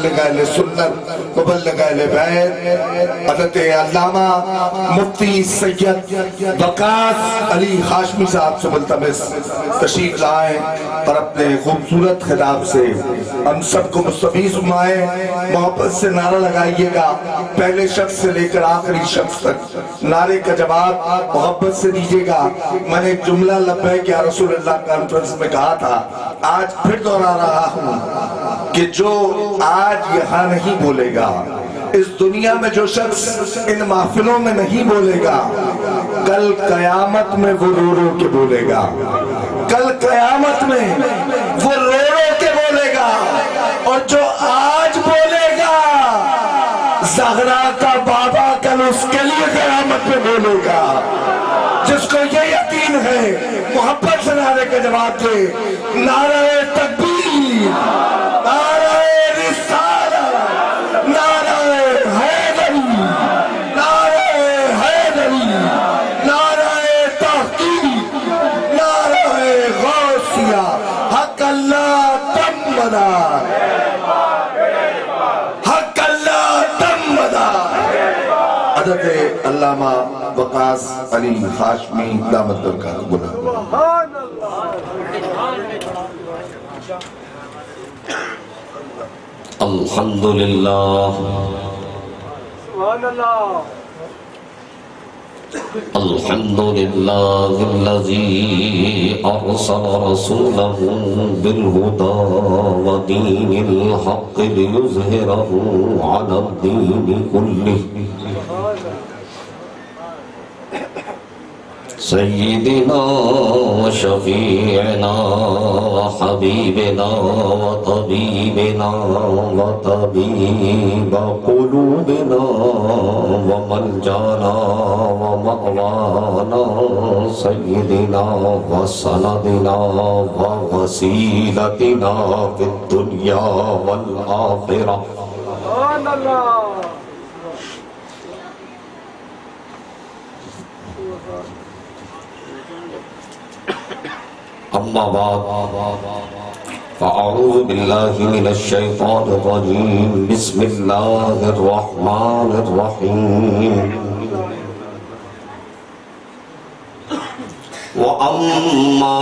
مبلغ اہل سنت مبلغ اہل بیت حضرت علامہ مفتی سید وقاص علی ہاشمی صاحب سے ملتمس تشریف لائیں اور اپنے خوبصورت خطاب سے ہم سب کو مستفیض فرمائیں. محبت سے نعرہ لگائیے گا، پہلے شخص سے لے کر آخری شخص تک نعرے کا جواب محبت سے دیجیے گا. میں نے جملہ لبیک یا رسول اللہ کانفرنس میں کہا تھا، آج پھر دہرا رہا ہوں کہ جو آج یہاں نہیں بولے گا، اس دنیا میں جو شخص ان محفلوں میں نہیں بولے گا، کل قیامت میں وہ رو رو کے بولے گا. کل قیامت میں وہ رو رو کے بولے گا. اور جو آج بولے گا، زہرا کا بابا کل اس کے لیے قیامت میں بولے گا. جس کو یہ یقین ہے محبت سے نعرے کا جواب دے. نعرہ تکبیر، نعرہ رسالت، نعرہ حیدری، نعرہ حیدری، نعرہ تحقیق، نعرہ غوثیہ، حق اللہ تمنا، حق اللہ تمنا. حضرت علامہ وقاص علی ہاشمی دامت برکاتہ بلند. الحمدللہ الحمدللہ الذی ارسل رسولہ بالہدی ودین الحق لیظہرہ علی الدین کلہ. سیدنا و شفیعنا و حبیبنا و طبیبنا و طبیب قلوبنا و ملجانا و مأوانا سیدنا و سندنا و وسیلتنا فی الدنیا والآخرہ. اما بعد فاعوذ باللہ من الشیطان الرجیم. بسم اللہ الرحمن الرحیم. وَأَمَّا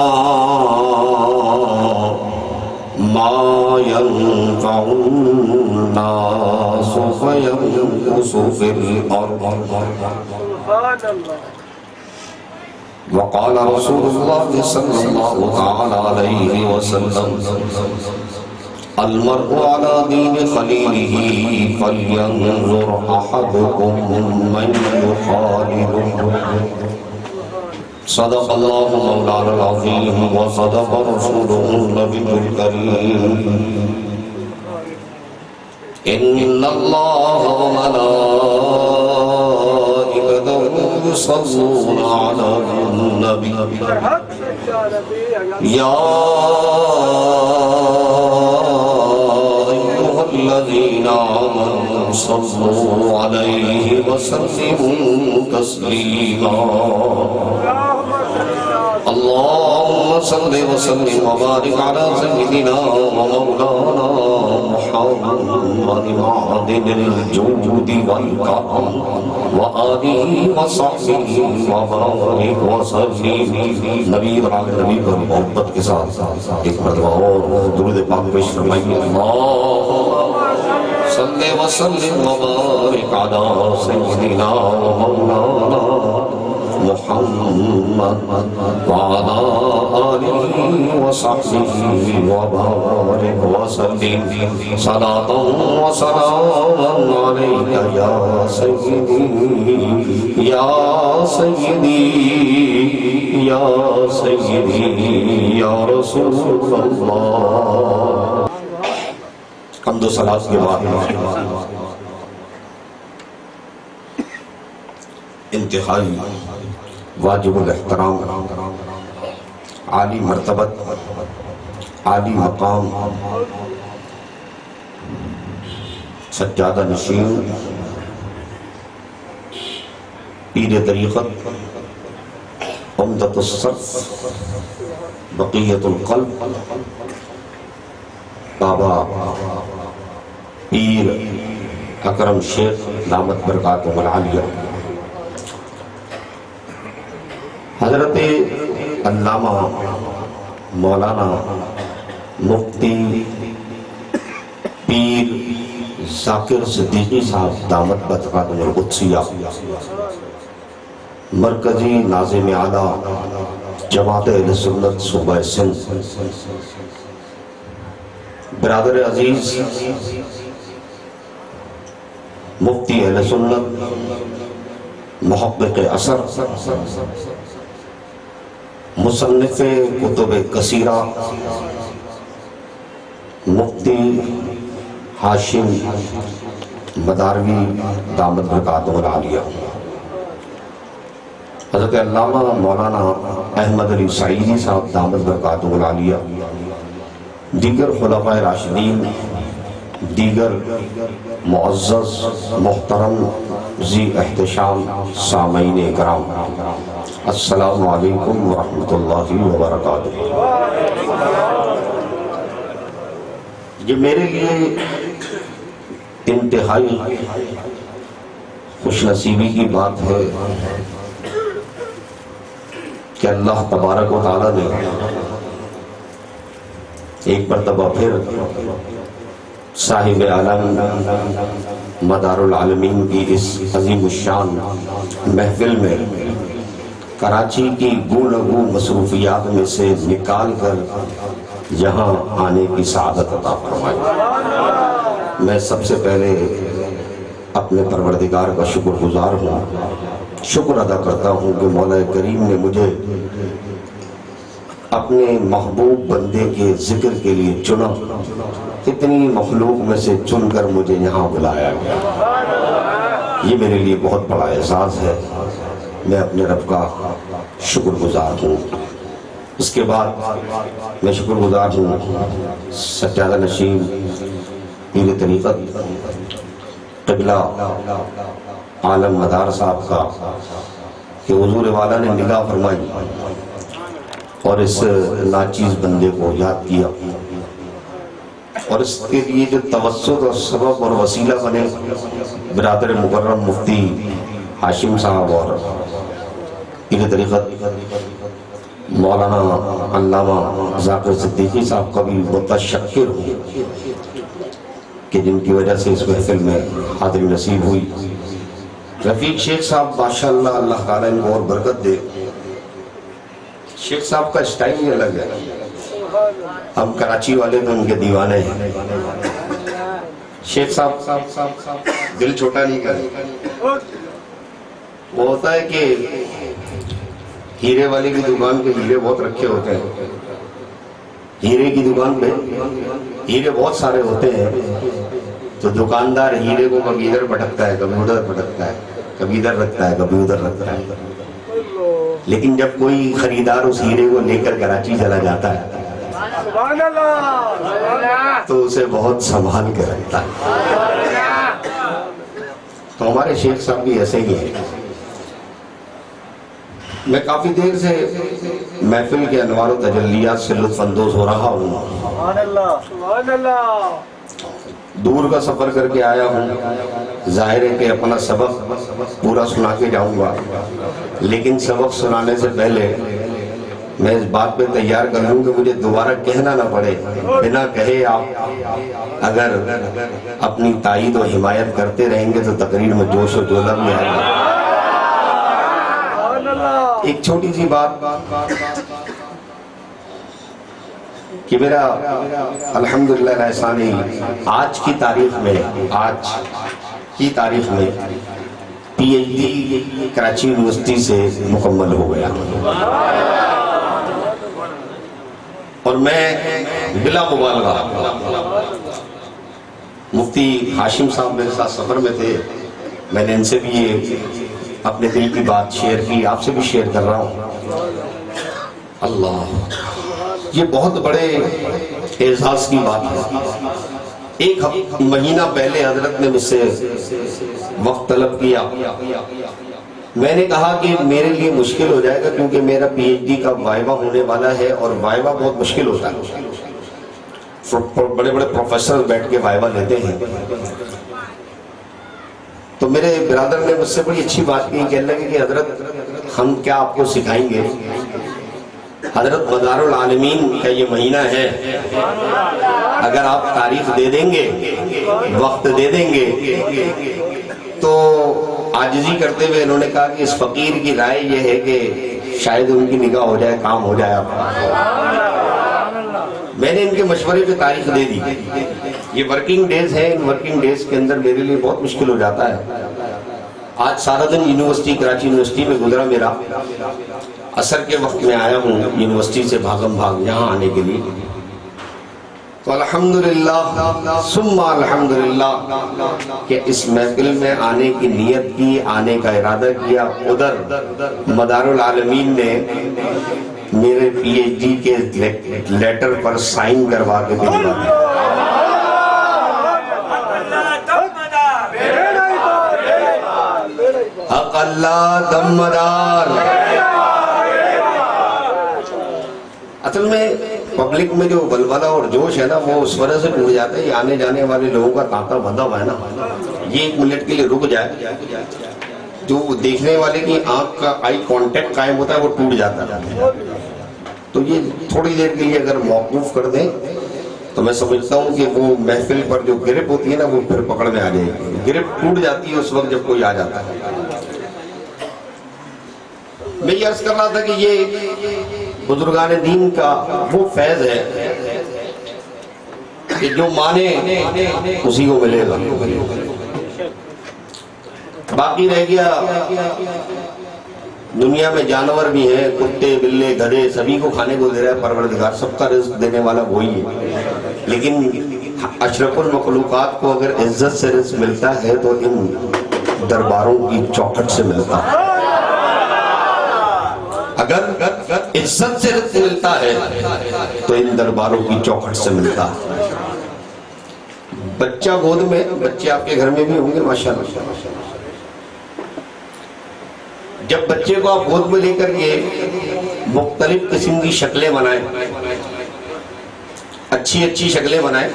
مَا يَنفَعُ النَّاسُ فَيَمْكُثُ فِي الْأَرْضِ. وقال رسول اللہ صلی اللہ تعالی علیہ وسلم المرء على دین خلیلہ فلینظر احدکم من یخالل. صدق اللہ مولانا العظیم وصدق رسولہ النبی الکریم. ان اللہ يصلون على النبي يا أيها الذين آمنوا صلوا عليه وسلموا تسليما. اللهم صل وسلم وبارك على سيدنا ومولانا محمد معدن الجود والكرم وآلہ وصحبہ وبارک وسلم. نبی اور نبی پر محبت کے ساتھ ایک مرتبہ اور درود پاک پیش فرمائیے. اللہم صل وسلم وبارک علی سیدنا ومولانا محمد وعلى آلہ وصحبہ وبارک وسلم. صلاة وسلام علیک یا سیدی یا سیدی یا سیدی یا رسول اللہ. حمد و صلاۃ کے بعد انتہائی واجب الاحترام، عالی مرتبت، عالی مقام، سجادہ نشین، پیر طریقت، عمدۃ الصرف، بقیت القلب، بابا پیر اکرم شیخ دامت برکاتہ العالیہ، حضرت علامہ مولانا مفتی پیر ذاکر صدیقی صاحب دامت برکاتہ القدسیہ، مرکزی ناظم اعلیٰ جماعت اہل سنت صوبہ سندھ، برادر عزیز مفتی اہل سنت، محقق اثر، مصنف کتب کثیرہ، مفتی ہاشم مداروی دامت برکاتہ العالیہ، حضرت علامہ مولانا احمد علی سعیدی صاحب دامت برکاتہ العالیہ، دیگر خلفاء راشدین، دیگر معزز محترم ذی احتشام سامعین کرام، السلام علیکم ورحمۃ اللہ وبرکاتہ۔ یہ میرے لیے انتہائی خوش نصیبی کی بات ہے کہ اللہ تبارک و تعالیٰ نے ایک مرتبہ پھر صاحب عالم مدار العالمین کی اس عظیم الشان محفل میں کراچی کی گو لگو مصروفیات میں سے نکال کر یہاں آنے کی سعادت عطا فرمائی۔ میں سب سے پہلے اپنے پروردگار کا شکر گزار ہوں، شکر ادا کرتا ہوں کہ مولا کریم نے مجھے اپنے محبوب بندے کے ذکر کے لیے چنا، اتنی مخلوق میں سے چن کر مجھے یہاں بلایا گیا۔ یہ میرے لیے بہت بڑا اعزاز ہے، میں اپنے رب کا شکر گزار ہوں۔ اس کے بعد میں شکر گزار ہوں سجادہ نشین پیر طریقت قبلہ عالم مدار صاحب کا کہ حضور والا نے نگاہ فرمائی اور اس ناچیز بندے کو یاد کیا، اور اس کے لیے جو توسط اور سبب اور وسیلہ بنے برادر مکرم مفتی ہاشم صاحب اور پیر طریقت مولانا علامہ ذاکر صدیقی صاحب کا بھی متشکر ہوں کہ جن کی وجہ سے اس محفل میں حاضری نصیب ہوئی۔ رفیق شیخ صاحب ماشاءاللہ اللہ تعالیٰ ان کو اور برکت دے، شیخ صاحب کا اسٹائل ہی الگ ہے، ہم کراچی والے تو ان کے دیوانے ہیں۔ شیخ صاحب دل چھوٹا نہیں کرے، وہ ہوتا ہے کہ ہیرے والے کی دکان پہ ہیرے بہت رکھے ہوتے ہیں، ہیرے کی دکان پہ ہیرے بہت سارے ہوتے ہیں، تو دکاندار ہیرے کو کبھی ادھر پٹکتا ہے، کبھی ادھر پٹکتا ہے، کبھی ادھر رکھتا ہے، کبھی ادھر رکھتا ہے، لیکن جب کوئی خریدار اس ہیرے کو لے کر کراچی چلا جاتا ہے تو اسے بہت سنبھال کے رکھتا ہے۔ تو ہمارے شیخ صاحب بھی ایسے ہی ہیں۔ میں کافی دیر سے محفل کے انوار و تجلیات سے لطف اندوز ہو رہا ہوں، دور کا سفر کر کے آیا ہوں، ظاہر ہے کہ اپنا سبق پورا سنا کے جاؤں گا، لیکن سبق سنانے سے پہلے میں اس بات پہ تیار کر لوں کہ مجھے دوبارہ کہنا نہ پڑے، بنا کہے آپ اگر اپنی تائید و حمایت کرتے رہیں گے تو تقریر میں جوش و جولہ بھی آئے گا۔ ایک چھوٹی سی بات کہ میرا الحمدللہ احسانی آج کی تاریخ میں P H D Karachi university سے مکمل ہو گیا، اور میں بلا مبالغہ مفتی ہاشم صاحب میرے ساتھ سفر میں تھے، میں نے ان سے بھی یہ اپنے دل کی بات شیئر کی، آپ سے بھی شیئر کر رہا ہوں۔ اللہ، یہ بہت بڑے اعزاز کی بات ہے۔ ایک مہینہ پہلے حضرت نے مجھ سے وقت طلب کیا، میں نے کہا کہ میرے لیے مشکل ہو جائے گا کیونکہ میرا پی ایچ ڈی کا وائوہ ہونے والا ہے، اور وائوہ بہت مشکل ہوتا ہے، بڑے بڑے پروفیسر بیٹھ کے وائوا لیتے ہیں. تو میرے برادر نے مجھ سے بڑی اچھی بات کی، کہنے لگے کہ حضرت ہم کیا آپ کو سکھائیں گے، حضرت مدار العالمین کا یہ مہینہ ہے، اگر آپ تاریخ دے دیں گے، وقت دے دیں گے. تو عاجزی کرتے ہوئے انہوں نے کہا کہ اس فقیر کی رائے یہ ہے کہ شاید ان کی نگاہ ہو جائے، کام ہو جائے. میں نے ان کے مشورے پہ تاریخ دے دی. یہ ورکنگ ڈیز ہیں، ان ورکنگ ڈیز کے اندر میرے لیے بہت مشکل ہو جاتا ہے. آج سارا دن یونیورسٹی، کراچی یونیورسٹی میں گزرا میرا. عصر کے وقت میں آیا ہوں یونیورسٹی سے بھاگم بھاگ یہاں آنے کے لیے. تو الحمدللہ ثم الحمدللہ کہ اس محفل میں آنے کی نیت کی، آنے کا ارادہ کیا. ادھر مدار العالمین نے میرے پی ایچ ڈی کے لیٹر پر سائن کروا کے بھیجوا دیا. حق اللہ دمدار. اصل میں پبلک میں جو ولولہ اور جوش ہے نا، وہ اس وجہ سے ٹوٹ جاتا ہے. یہ آنے جانے والے لوگوں کا تانتا بندھا ہوا ہے نا، یہ ایک منٹ کے لیے رک جائے، جو دیکھنے والے کی آنکھ کا آئی کانٹیکٹ قائم ہوتا ہے وہ ٹوٹ جاتا ہے. تو یہ تھوڑی دیر کے لیے اگر موقوف کر دیں تو میں سمجھتا ہوں کہ وہ محفل پر جو گرپ ہوتی ہے نا وہ پھر پکڑ میں آ جائے گی. گرپ ٹوٹ جاتی ہے اس وقت جب کوئی آ جاتا ہے. میں یہ عرض کر رہا تھا کہ یہ بزرگان دین کا وہ فیض ہے کہ جو مانے اسی کو ملے گا. باقی رہ گیا دنیا میں جانور بھی ہیں، کتے بلے گدھے، سبھی کو کھانے کو دے رہا ہے پروردگار، سب کا رزق دینے والا وہی ہے. لیکن اشرف المخلوقات کو اگر عزت سے رزق ملتا ہے تو ان درباروں کی چوکھٹ سے ملتا ہے. اگر عزت سے رزق ملتا ہے تو ان درباروں کی چوکھٹ سے ملتا ہے. بچہ گود میں، بچے آپ کے گھر میں بھی ہوں گے ماشاءاللہ، جب بچے کو آپ گود میں لے کر کے مختلف قسم کی شکلیں بنائیں، اچھی اچھی شکلیں بنائیں،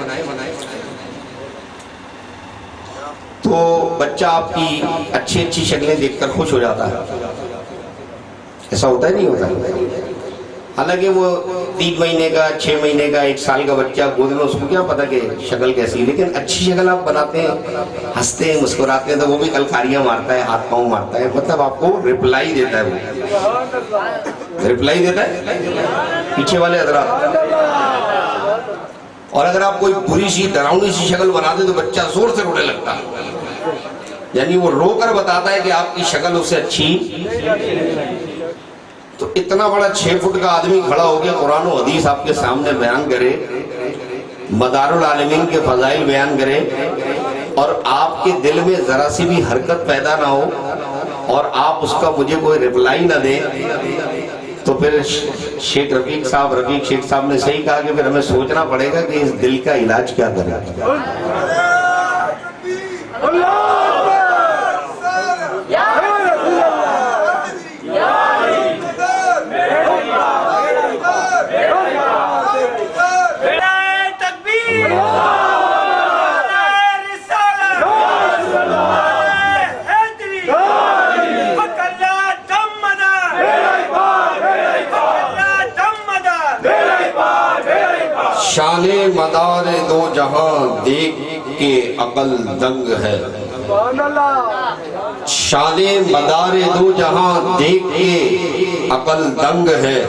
تو بچہ آپ کی اچھی اچھی شکلیں دیکھ کر خوش ہو جاتا ہے. ایسا ہوتا ہے نہیں ہوتا؟ حالانکہ وہ 3 مہینے کا، 6 مہینے کا، 1 سال کا بچہ گود میں، اس کو کیا پتا کہ شکل کیسی ہے. لیکن اچھی شکل آپ بناتے ہیں، ہنستے ہیں، مسکراتے ہیں، تو وہ بھی کلکاریاں مارتا ہے، ہاتھ پاؤں مارتا ہے. مطلب آپ کو ریپلائی دیتا ہے، وہ ریپلائی دیتا ہے پیچھے والے حضرات. اور اگر آپ کوئی بری سی ڈراؤنی سی شکل بناتے تو بچہ زور سے رونے لگتا ہے. یعنی وہ رو کر بتاتا ہے کہ آپ کی شکل اس سے اچھی. تو اتنا بڑا 6 فٹ کا آدمی کھڑا ہو گیا، قرآن و حدیث آپ کے سامنے بیان کرے، مدار العالمین کے فضائل بیان کرے، اور آپ کے دل میں ذرا سی بھی حرکت پیدا نہ ہو اور آپ اس کا مجھے کوئی ریپلائی نہ دیں، تو پھر شیخ شیخ صاحب نے صحیح کہا کہ پھر ہمیں سوچنا پڑے گا کہ اس دل کا علاج کیا کرے. شان مدار دو جہاں دیکھ کے عقل دنگ ہے. شان مدار دو جہاں دیکھ کے عقل دنگ ہے.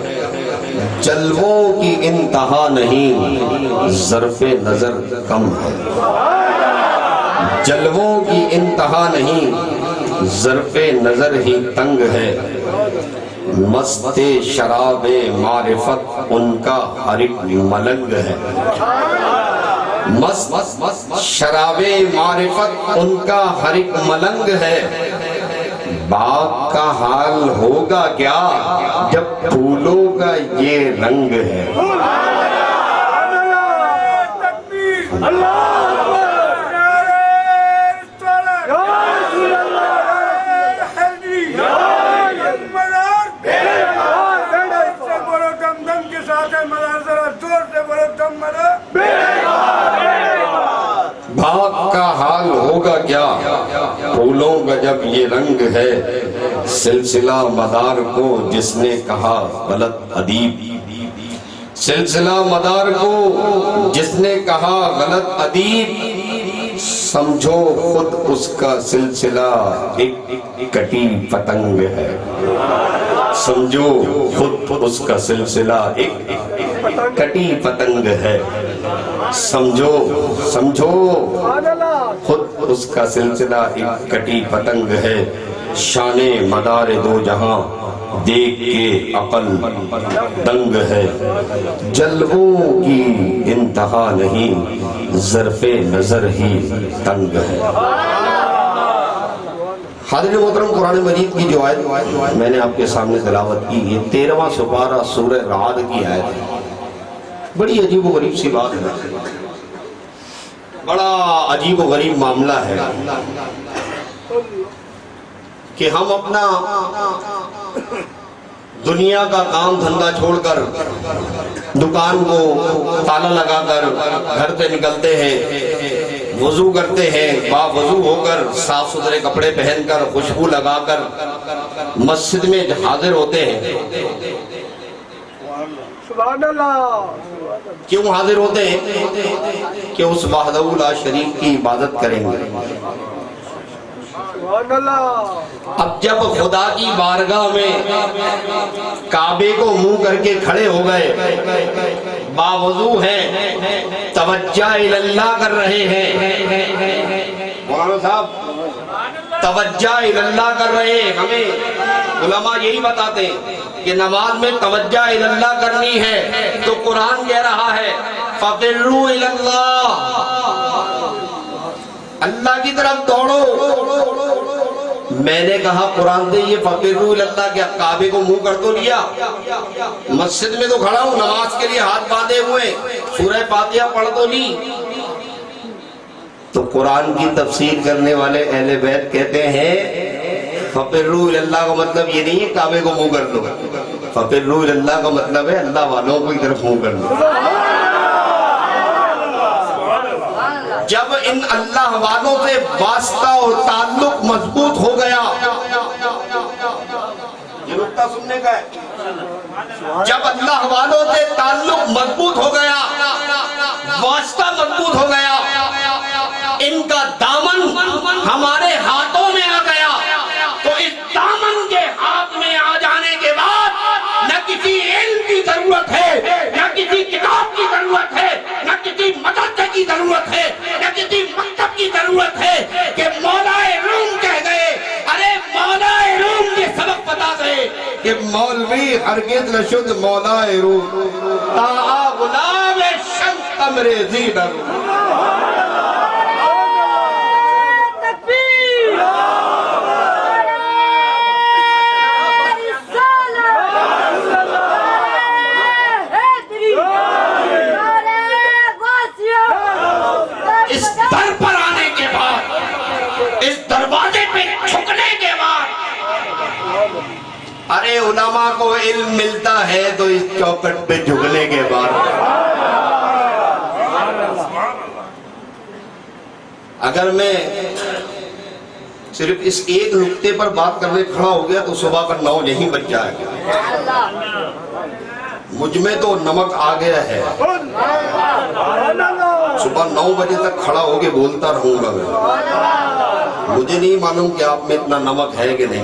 جلووں کی انتہا نہیں، ظرف نظر کم ہے. جلووں کی انتہا نہیں، ظرف نظر ہی تنگ ہے. مست شراب معرفت ان کا ہر ایک ملنگ ہے. مست شراب معرفت ان کا ہر ایک ملنگ ہے. باغ کا حال ہوگا کیا جب پھولوں کا یہ رنگ ہے. مدار ہوگا کیا پھولوں کا جب یہ رنگ ہے، سلسلہ مدار کو جس نے کہا غلط ادیب، سلسلہ مدار کو جس نے کہا غلط ادیب، سمجھو خود اس کا سلسلہ ایک کٹی پتنگ ہے، سمجھو خود اس کا سلسلہ ایک کٹی پتنگ ہے، سمجھو خود اس کا سلسلہ ایک کٹی پتنگ ہے، شان مدار دو جہاں دیکھ کے عقل دنگ ہے، جلووں کی انتہا نہیں ظرف نظر ہی تنگ ہے۔ حاضرین محترم، قرآن مجید کی جو آیت میں نے آپ کے سامنے تلاوت کی، یہ 13واں سپارہ سورہ رعد کی آیت ہے۔ بڑی عجیب و غریب سی بات ہے، بڑا عجیب و غریب معاملہ ہے کہ ہم اپنا دنیا کا کام دھندا چھوڑ کر دکان کو تالا لگا کر گھر سے نکلتے ہیں، وضو کرتے ہیں، با وضو ہو کر صاف ستھرے کپڑے پہن کر خوشبو لگا کر مسجد میں حاضر ہوتے ہیں۔ سبحان اللہ۔ کیوں حاضر ہوتے ہیں؟ کہ اس وحدہ لا شریک کی عبادت کریں گے۔ سبحان اللہ۔ اب جب خدا کی بارگاہ میں کعبے کو منہ کر کے کھڑے ہو گئے، باوضو ہیں، توجہ اللہ کر رہے ہیں، مولانا صاحب توجہ اللہ کر رہے ہیں، ہمیں علماء یہی بتاتے ہیں کہ نماز میں توجہ اللہ کرنی ہے، تو قرآن کہہ رہا ہے فَفِرُّوا إِلَى اللَّهِ، اللہ کی طرف دوڑو۔ میں نے کہا قرآن سے یہ فَفِرُّوا إِلَى اللَّهِ کیا کعبے کو منہ کر تو لیا؟ مسجد میں تو کھڑا ہوں، نماز کے لیے ہاتھ باندھے ہوئے، سورہ فاتحہ پڑھ تو لی۔ تو قرآن کی تفسیر کرنے والے اہل بیت کہتے ہیں فَفِرُّوا إِلَى اللَّهِ کا مطلب یہ نہیں ہے کعبے کو منہ کر دو، فَفِرُّوا إِلَى اللَّهِ کا مطلب ہے اللہ والوں کو ادھر منہ کر دو۔ جب ان اللہ والوں سے واسطہ اور تعلق مضبوط ہو گیا، یہ نقطہ سننے کا ہے، جب اللہ والوں سے تعلق مضبوط ہو گیا، واسطہ مضبوط ہو گیا، ان کا دامن ہمارے ہاتھوں میں آ گیا، تو اس دامن کے ہاتھ میں آ جانے کے بعد نہ کسی علم کی ضرورت ہے، نہ کسی کتاب کی ضرورت ہے، نہ کسی مدرسے کی ضرورت ہے، نہ کسی مکتب کی ضرورت ہے کہ مولا روم کہہ گئے۔ ارے مولا روم یہ سبق بتا گئے کہ مولوی ہرگز نہ شد مولا روم، تا غلام شمس تبریزی نہ روم۔ اس در پر آنے کے بعد، اس دروازے پہ جھکنے کے بعد، ارے علماء کو علم ملتا ہے تو اس چوکٹ پہ جھکنے کے بعد۔ اگر میں صرف اس ایک نقطے پر بات کرنے کھڑا ہو گیا تو صبح کا 9 یہیں بج جائے گا۔ مجھ میں تو نمک آ گیا ہے، صبح 9 بجے تک کھڑا ہو کے بولتا رہوں گا میں، مجھے نہیں معلوم کہ آپ میں اتنا نمک ہے کہ نہیں۔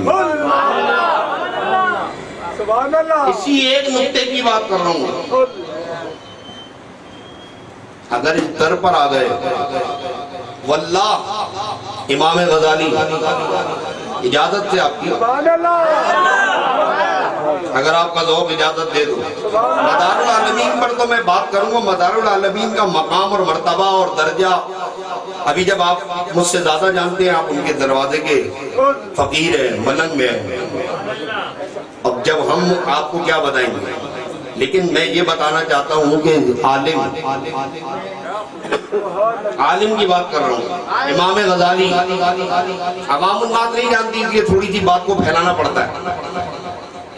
اسی ایک نقطے کی بات کر رہا ہوں، اگر اس در پر آ گئے، واللہ امام غزالی اجازت سے آپ کی، اگر آپ کا ذوق اجازت دے دو، مدار العالمین پر تو میں بات کروں گا، مدار العالمین کا مقام اور مرتبہ اور درجہ ابھی جب آپ مجھ سے زیادہ جانتے ہیں، آپ ان کے دروازے کے فقیر ہیں، ملنگ میں ہیں، اب جب ہم آپ کو کیا بتائیں گے، لیکن میں یہ بتانا چاہتا ہوں کہ عالم کی بات کر رہا ہوں، امام غزالی، عوام الناس نہیں جانتی، اس لیے تھوڑی سی بات کو پھیلانا پڑتا ہے۔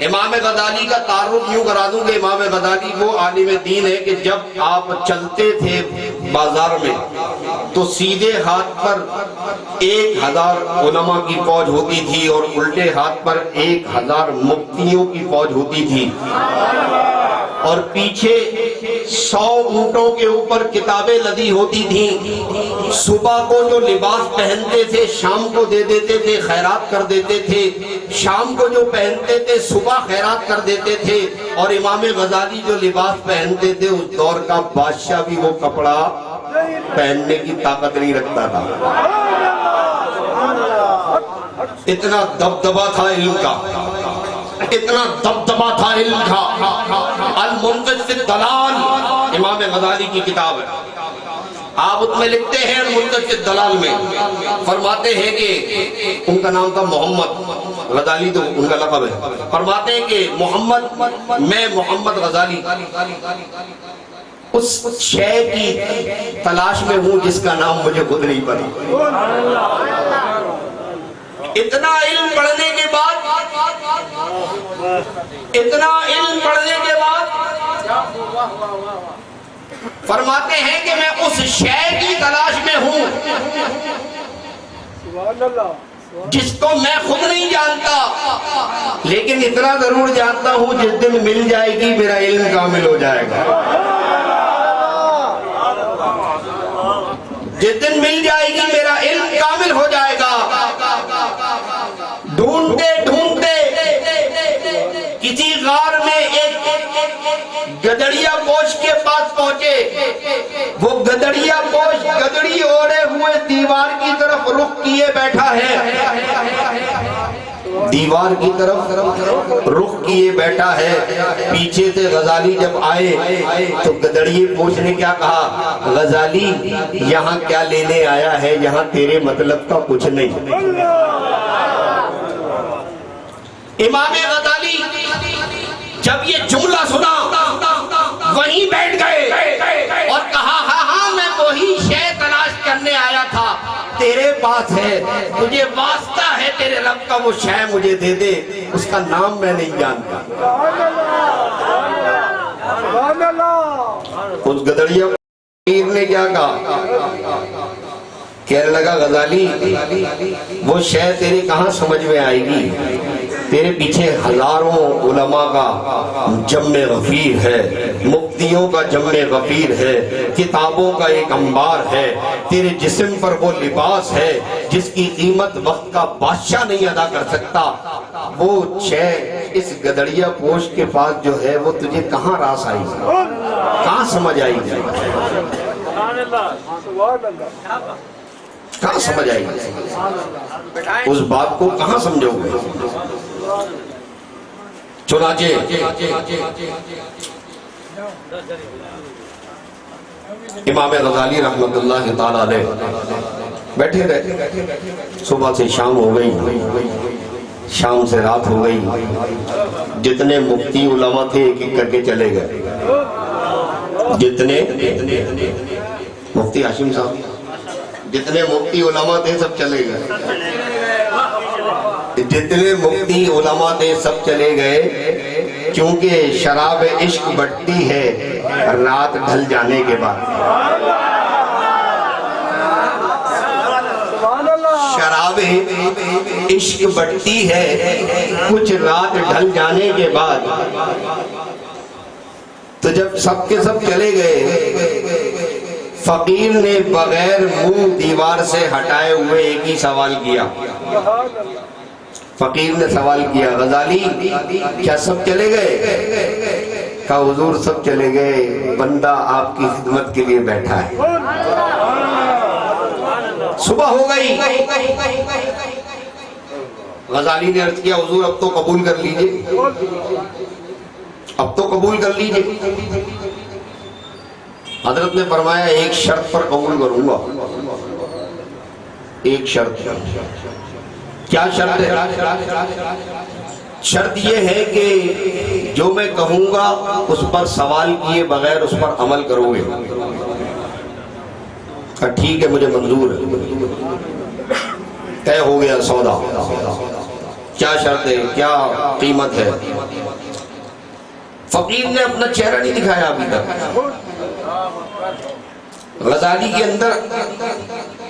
امام غزالی کا تعارف یوں کرا دوں کہ امام غزالی وہ عالم دین ہے کہ جب آپ چلتے تھے بازار میں تو سیدھے ہاتھ پر 1000 علماء کی فوج ہوتی تھی اور الٹے ہاتھ پر 1000 مفتیوں کی فوج ہوتی تھی، اور پیچھے 100 اونٹوں کے اوپر کتابیں لدی ہوتی تھیں۔ صبح کو جو لباس پہنتے تھے شام کو دے دیتے تھے، خیرات کر دیتے تھے، شام کو جو پہنتے تھے صبح خیرات کر دیتے تھے، اور امام غزالی جو لباس پہنتے تھے اس دور کا بادشاہ بھی وہ کپڑا پہننے کی طاقت نہیں رکھتا تھا، اتنا دبدبا تھا علم کا، اتنا دبدبا تھا علم کا۔ المنقذ فی الدلال امام غزالی کی کتاب ہے، آپ اس میں لکھتے ہیں المنقذ فی الدلال میں فرماتے ہیں کہ ان کا نام تھا محمد غزالی، تو ان کا لقب ہے، فرماتے ہیں کہ میں محمد غزالی اس شے کی تلاش میں ہوں جس کا نام مجھے خود نہیں پتا۔ اتنا علم پڑھنے کے بعد فرماتے ہیں کہ میں اس شے کی تلاش میں ہوں جس کو میں خود نہیں جانتا، لیکن اتنا ضرور جانتا ہوں جس دن مل جائے گی میرا علم کامل ہو جائے گا، جس دن مل جائے گی میرا علم کامل ہو جائے گا۔ ڈھونڈتے ڈھونڈتے کسی غار میں ایک گدڑیا پوش کے پاس پہنچے، وہ گدڑیا پوش گدڑی اوڑے ہوئے دیوار کی طرف رخ کیے بیٹھا ہے، دیوار کی طرف رخ کیے بیٹھا ہے۔ پیچھے سے غزالی جب آئے تو گدڑیے پوش نے کیا کہا، غزالی یہاں کیا لینے آیا ہے، یہاں تیرے مطلب کا کچھ نہیں۔ امام غزالی جب یہ جملہ سنا وہیں بیٹھ گئے اور کہا ہاں میں وہی شے تلاش کرنے آیا تھا، تیرے پاس ہے، تجھے واسطہ ہے تیرے رب کا، وہ شے مجھے دے دے، اس کا نام میں نہیں جانتا۔ اس گدڑیا پیر نے کیا کہا، کہنے لگا غزالی وہ شے تیرے کہاں سمجھ میں آئے گی، تیرے پیچھے ہزاروں علماء کا جمع غفیر ہے، مفتیوں کا جمع غفیر ہے، کتابوں کا ایک انبار ہے، تیرے جسم پر وہ لباس ہے جس کی قیمت وقت کا بادشاہ نہیں ادا کر سکتا، وہ شے اس گدڑیا پوش کے پاس جو ہے وہ تجھے کہاں راس آئی، کہاں سمجھ آئی جائے، کہاں سمجھ آئی، اس بات کو کہاں سمجھو گے۔ چنانچہ امام غزالی رحمت اللہ تعالیٰ علیہ بیٹھے رہے، صبح سے شام ہو گئی، شام سے رات ہو گئی، جتنے مفتی علماء تھے ایک ایک کر کے چلے گئے، جتنے مفتی ہاشم صاحب جتنے مفتی علماء تھے سب چلے گئے، جتنے مفتی علماء تھے سب چلے گئے، کیونکہ شراب عشق بٹتی ہے رات ڈھل جانے کے بعد، شراب عشق بٹتی ہے کچھ رات ڈھل جانے کے بعد۔ تو جب سب کے سب چلے گئے، فقیر نے بغیر منہ دیوار سے ہٹائے ہوئے ایک ہی سوال کیا، فقیر نے سوال کیا غزالی کیا سب چلے گئے؟ کہا حضور سب چلے گئے، بندہ آپ کی خدمت کے لیے بیٹھا ہے۔ صبح ہو گئی، غزالی نے عرض کیا حضور اب تو قبول کر لیجئے، اب تو قبول کر لیجئے۔ حضرت نے فرمایا ایک شرط پر قبول کروں گا، ایک شرط۔ کیا شرط ہے؟ شرط یہ ہے کہ جو میں کہوں گا اس پر سوال کیے بغیر اس پر عمل کرو گے۔ ٹھیک ہے مجھے منظور ہے، طے ہو گیا سودا۔ کیا شرط ہے، کیا قیمت ہے؟ فقیر نے اپنا چہرہ نہیں دکھایا ابھی تک۔ غزالی کے اندر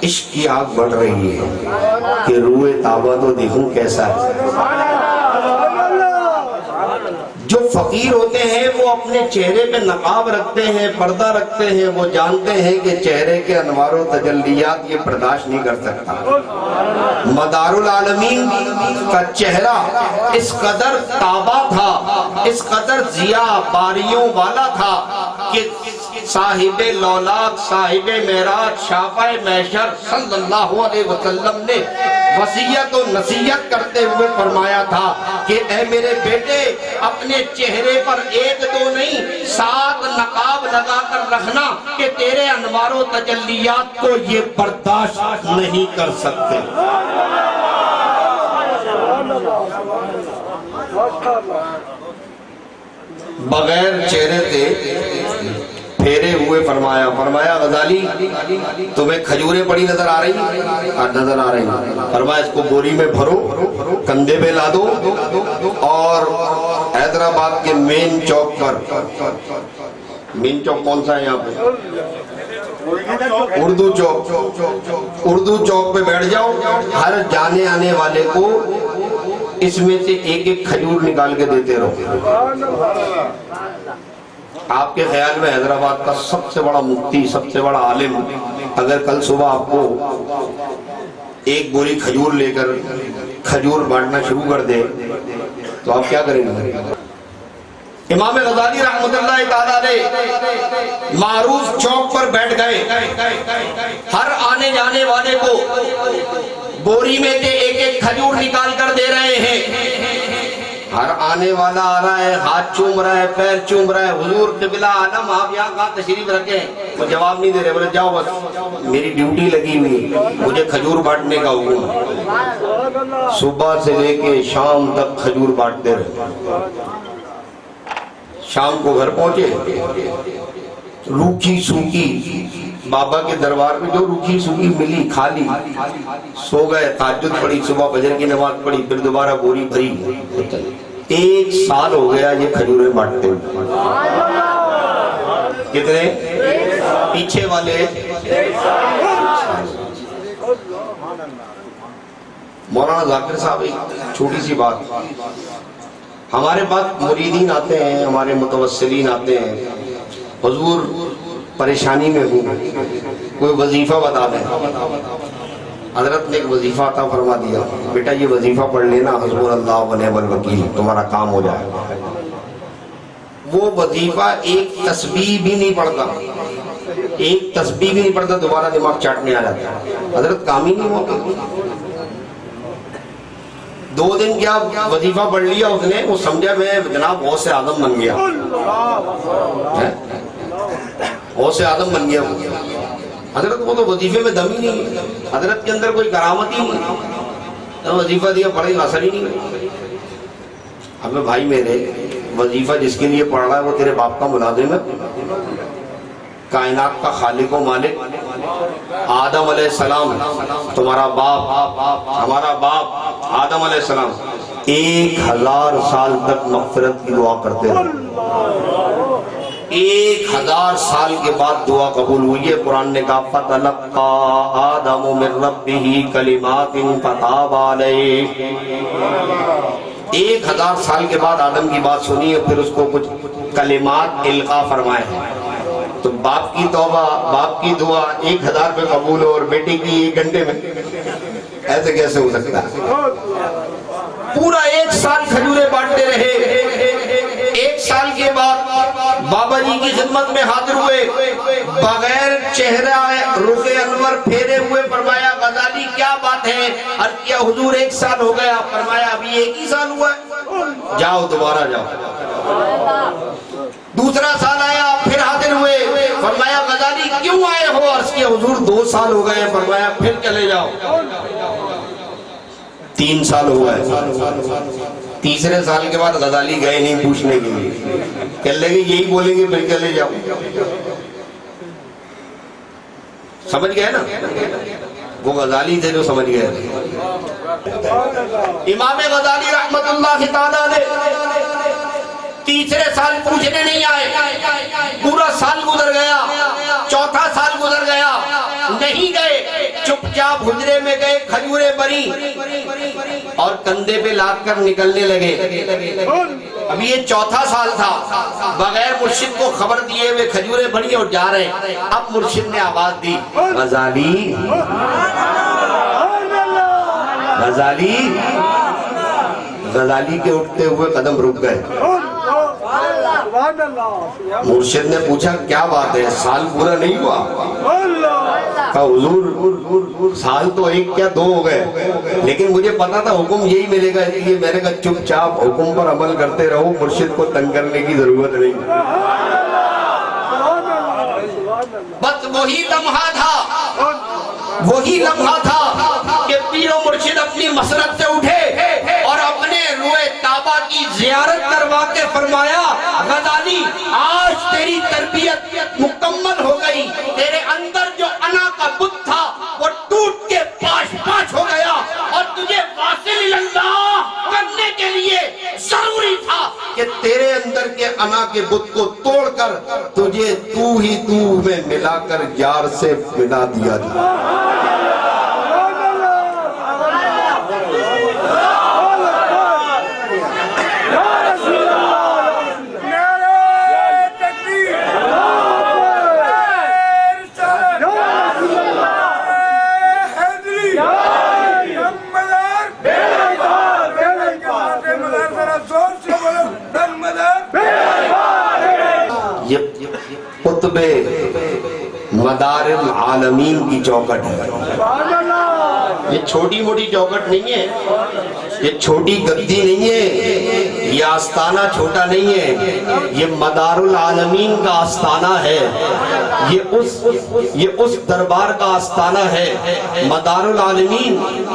عشق کی آگ بڑھ رہی ہے کہ روئے تابہ تو دیکھوں کیسا ہے۔ جو فقیر ہوتے ہیں وہ اپنے چہرے پہ نقاب رکھتے ہیں، پردہ رکھتے ہیں، وہ جانتے ہیں کہ چہرے کے انوار و تجلیات یہ برداشت نہیں کر سکتا۔ مدار العالمین کا چہرہ اس قدر تابہ تھا، اس قدر ضیاء باریوں والا تھا کہ صاحب لولاک، صاحب معراج، شافع محشر صلی اللہ علیہ وسلم نے وصیت و نصیحت کرتے ہوئے فرمایا تھا کہ اے میرے بیٹے، اپنے چہرے پر ایک دو نہیں 7 نقاب لگا کر رکھنا کہ تیرے انوار و تجلیات کو یہ برداشت نہیں کر سکتے۔ بغیر چہرے سے پھیرے ہوئے فرمایا غزالی تمہیں کھجوریں پڑی نظر آ رہی؟ نظر آ رہی۔ فرمایا اس کو بوری میں بھرو، کندھے پہ لا دو، اور حیدرآباد کے مین چوک پر، مین چوک کون سا ہے یہاں پہ؟ اردو چوک پہ بیٹھ جاؤ، ہر جانے آنے والے کو اس میں سے ایک ایک کھجور نکال کے دیتے رہو۔ آپ کے خیال میں حیدرآباد کا سب سے بڑا مفتی، سب سے بڑا عالم اگر کل صبح آپ کو ایک بوری کھجور لے کر کھجور بانٹنا شروع کر دے تو آپ کیا کریں گے؟ امام غزالی رحمۃ اللہ تعالیٰ علیہ معروف چوک پر بیٹھ گئے، ہر آنے جانے والے کو بوری میں سے ایک ایک کھجور نکال کر دے رہے ہیں۔ ہر آنے والا آ رہا ہے، ہاتھ چوم رہا ہے، پیر چوم رہا ہے، حضور قبلہ عالم آپ یہاں کہاں تشریف رکھیں؟ وہ جواب نہیں دے رہے، بولے جاؤ بس میری ڈیوٹی لگی ہوئی، مجھے کھجور بانٹنے کا حکم ہے۔ صبح سے لے کے شام تک کھجور بانٹتے رہے۔ شام کو گھر پہنچے، روکھی سوکھی بابا کے دربار میں جو روکھی سوکھی ملی کھا لی، سو گئے، تہجد پڑھی، صبح فجر کی نماز پڑھی، پھر دوبارہ بوری بھری۔ 1 سال ہو گیا یہ کھجوریں بانٹتے ہوئے۔ کتنے؟ پیچھے والے مولانا ذاکر صاحب، ایک چھوٹی سی بات، ہمارے پاس مریدین آتے ہیں، ہمارے متوسلین آتے ہیں، حضور پریشانی میں ہوں، کوئی وظیفہ بتا دیں۔ حضرت نے ایک وظیفہ عطا فرما دیا، بیٹا یہ وظیفہ پڑھ لینا، حسبنا اللہ و نعم الوکیل، تمہارا کام ہو جائے گا۔ وہ وظیفہ ایک تسبیح بھی نہیں پڑھتا، ایک تسبیح بھی نہیں پڑھتا، دوبارہ دماغ چاٹنے آ جاتا ہے۔ حضرت کام ہی نہیں ہوتا۔ 2 دن کیا وظیفہ پڑھ لیا اس نے، وہ سمجھا میں جناب غوث اعظم بن گیا، غوث اعظم بن گیا۔ حضرت وہ تو وظیفے میں دم ہی نہیں، حضرت کے اندر کوئی کرامت ہی نہیں، وظیفہ دیا پڑھے گا اثر ہی نہیں۔ اب بھائی میرے، وظیفہ جس کے لیے پڑھ رہا ہے وہ تیرے باپ کا ملازم ہے؟ کائنات کا خالق و مالک آدم علیہ السلام تمہارا باپ، ہمارا باپ آدم علیہ السلام 1000 سال تک مغفرت کی دعا کرتے رہے۔ 1000 سال کے بعد دعا قبول ہوئی ہے۔ قرآن نے کہا فَتَلَقَّى آدَمُ مِن رَبِّهِ كَلِمَاتٍ فَتَابَ عَلَيْهِ۔ 1000 سال کے بعد آدم کی بات سنی ہے، پھر اس کو کچھ کلمات القا فرمائے ہیں۔ تو باپ کی توبہ، باپ کی دعا 1000 پہ قبول ہو اور بیٹی کی 1 گھنٹے میں، ایسے کیسے ہو سکتا ہے؟ پورا 1 سال کھجوریں بانٹتے رہے۔ 1 سال کے بعد بابا جی کی خدمت میں حاضر ہوئے، بغیر چہرہ رخ انور پھیرے ہوئے فرمایا غزالی کیا بات ہے؟ عرض کیا حضور 1 سال ہو گیا۔ فرمایا ابھی 1 ہی سال ہوا ہے، جاؤ دوبارہ جاؤ۔ دوسرا سال آیا، پھر حاضر ہوئے، فرمایا غزالی کیوں آئے ہو؟ عرض کیا حضور 2 سال ہو گئے۔ فرمایا پھر چلے جاؤ۔ 3 سال ہوا ہے۔ تیسرے سال کے بعد غزالی گئے نہیں پوچھنے کے لیے، کہنے لگے یہی بولیں گے پھر چلے جاؤ۔ سمجھ گئے نا؟ وہ غزالی تھے جو سمجھ گئے. امام غزالی رحمت اللہ تعالیٰ نے تیسرے سال پوچھنے نہیں آئے، پورا سال گزر گیا، چوتھا سال گزر گیا، نہیں گئے، چپ چاپ حجرے میں گئے، کھجوریں بری اور کندھے پہ لاد کر نکلنے لگے. ابھی یہ چوتھا سال تھا، بغیر مرشد کو خبر دیے ہوئے کھجوریں بڑی اور جا رہے ہیں. اب مرشد نے آواز دی، غزالی غزالی. غزالی کے اٹھتے ہوئے قدم رک گئے. مرشد نے پوچھا کیا بات ہے، سال پورا نہیں ہوا؟ کہا حضور سال تو ایک کیا دو ہو گئے، لیکن مجھے پتا تھا حکم یہی ملے گا، اس لیے میں نے کہا چپ چاپ حکم پر عمل کرتے رہو، مرشد کو تنگ کرنے کی ضرورت نہیں. بس وہی لمحہ تھا کہ پیر و مرشد اپنی مسرت سے اٹھے اور اپنے روئے کعبہ کی زیارت کروا کے فرمایا، غزالی آج تیری تربیت مکمل ہو گئی، تیرے اندر جو انا کا بت تھا وہ ٹوٹ کے پاش پاش ہو گیا، اور تجھے واصل اللہ کرنے کے لیے ضروری تھا کہ تیرے اندر کے انا کے بت کو توڑ کر تجھے تو ہی تو میں ملا کر یار سے ملا دیا جائے. یہ قطب مدار العالمین کی چوکٹ ہے. یہ چھوٹی موٹی چوکٹ نہیں ہے، یہ چھوٹی گدی نہیں ہے، یہ آستانہ چھوٹا نہیں ہے، یہ مدار العالمین کا آستانہ ہے، یہ اس دربار کا آستانہ ہے. مدار العالمین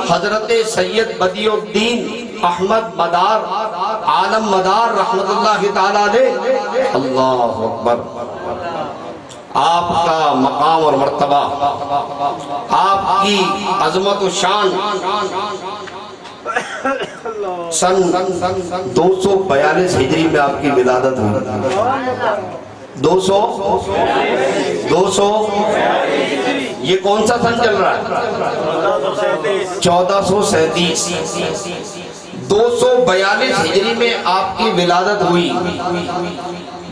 حضرت سید بدیع الدین احمد مدار عالم مدار رحمت اللہ تعالیٰ علیہ. اللہ اکبر. آپ کا مقام اور مرتبہ، آپ کی عظمت و شان سن 242 ہجری میں آپ کی ولادت ہوئی. 200 یہ کون سا سن چل رہا ہے؟ 1437. 242 ہجری میں آپ کی ولادت ہوئی.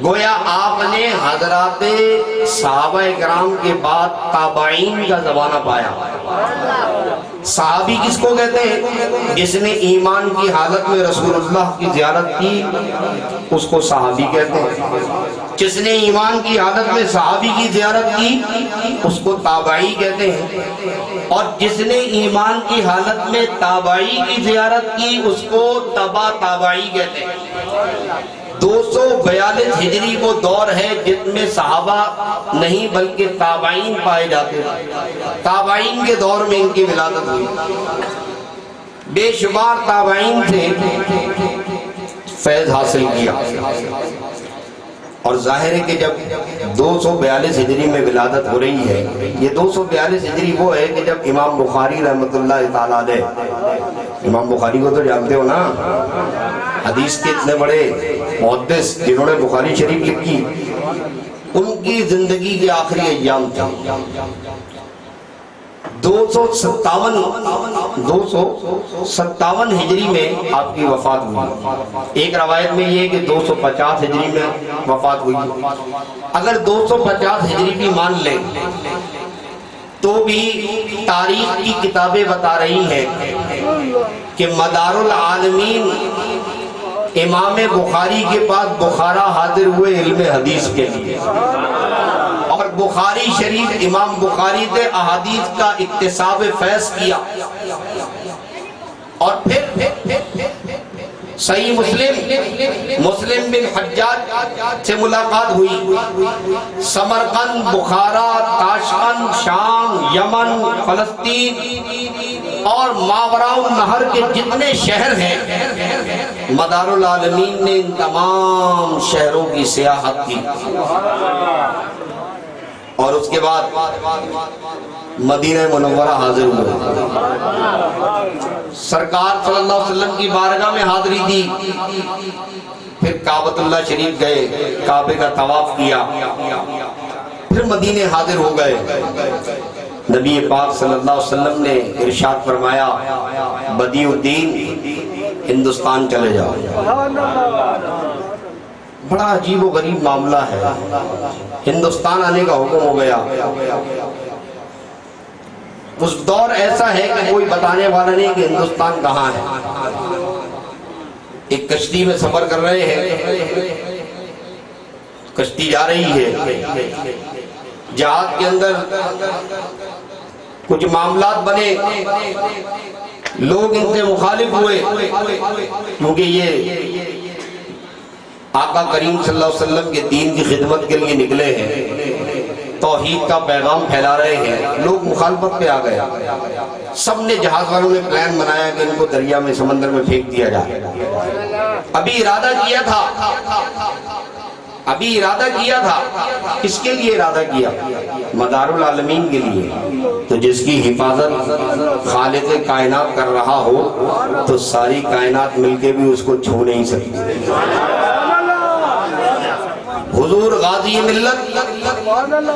گویا آپ نے حضرات صحابہ کرام کے بعد تابعین کا زمانہ پایا. صحابی کس کو کہتے ہیں؟ جس نے ایمان کی حالت میں رسول اللہ کی زیارت کی اس کو صحابی کہتے ہیں. جس نے ایمان کی حالت میں صحابی کی زیارت کی اس کو تابعی کہتے ہیں، اور جس نے ایمان کی حالت میں تابعی کی زیارت کی اس کو تبع تابعی کہتے ہیں. 242 ہجری وہ دور ہے جس میں صحابہ نہیں بلکہ تابعین پائے جاتے ہیں. تابعین کے دور میں ان کی ولادت ہوئی. بے شمار تابعین تھے، فیض حاصل کیا. اور ظاہر ہے کہ جب 242 ہجری میں ولادت ہو رہی ہے، یہ 242 ہجری وہ ہے کہ جب امام بخاری رحمت اللہ تعالیٰ علیہ، امام بخاری کو تو جانتے ہو نا، حدیث کے اتنے بڑے محدث جنہوں نے بخاری شریف لکھی، ان کی زندگی کے آخری ایام تھے. 257 ہجری میں آپ کی وفات ہوئی. ایک روایت میں یہ کہ 250 ہجری میں وفات ہوئی. اگر 250 ہجری بھی مان لیں تو بھی تاریخ کی کتابیں بتا رہی ہیں کہ مدار العالمین امام بخاری کے پاس بخارا حاضر ہوئے علم حدیث کے لیے، اور بخاری شریف امام بخاری سے احادیث کا اکتساب فیض کیا، اور پھر صحیح مسلم بن حجاج سے ملاقات ہوئی. سمرقند، بخارا، تاشقند، شام، یمن، فلسطین اور ماوراء النہر کے جتنے شہر ہیں، مدار العالمین نے ان تمام شہروں کی سیاحت کی. اور اس کے بعد مدینہ منورہ حاضر ہوئے، سرکار صلی اللہ علیہ وسلم کی بارگاہ میں حاضری دی، پھر کعبۃ اللہ شریف گئے، کعبے کا طواف کیا، پھر مدینے حاضر ہو گئے۔ نبی پاک صلی اللہ علیہ وسلم نے ارشاد فرمایا بدیع الدین ہندوستان چلے جاؤ۔ بڑا عجیب و غریب معاملہ ہے، ہندوستان آنے کا حکم ہو گیا۔ اس دور ایسا ہے کہ کوئی بتانے والا نہیں کہ ہندوستان کہاں ہے۔ ایک کشتی میں سفر کر رہے ہیں، کشتی جا رہی ہے، جہاز کے اندر کچھ معاملات بنے، لوگ ان سے مخالف ہوئے، کیونکہ یہ آقا کریم صلی اللہ علیہ وسلم کے دین کی خدمت کے لیے نکلے ہیں، توحید کا پیغام پھیلا رہے ہیں، لوگ مخالفت پہ آ گئے۔ سب نے جہاز والوں نے پلان بنایا کہ ان کو دریا میں سمندر میں پھینک دیا جائے۔ ابھی ارادہ کیا تھا، کس کے لیے ارادہ کیا؟ مدار العالمین کے لیے۔ تو جس کی حفاظت خالق کائنات کر رہا ہو تو ساری کائنات مل کے بھی اس کو چھو نہیں سکتی۔ حضور غازی ملت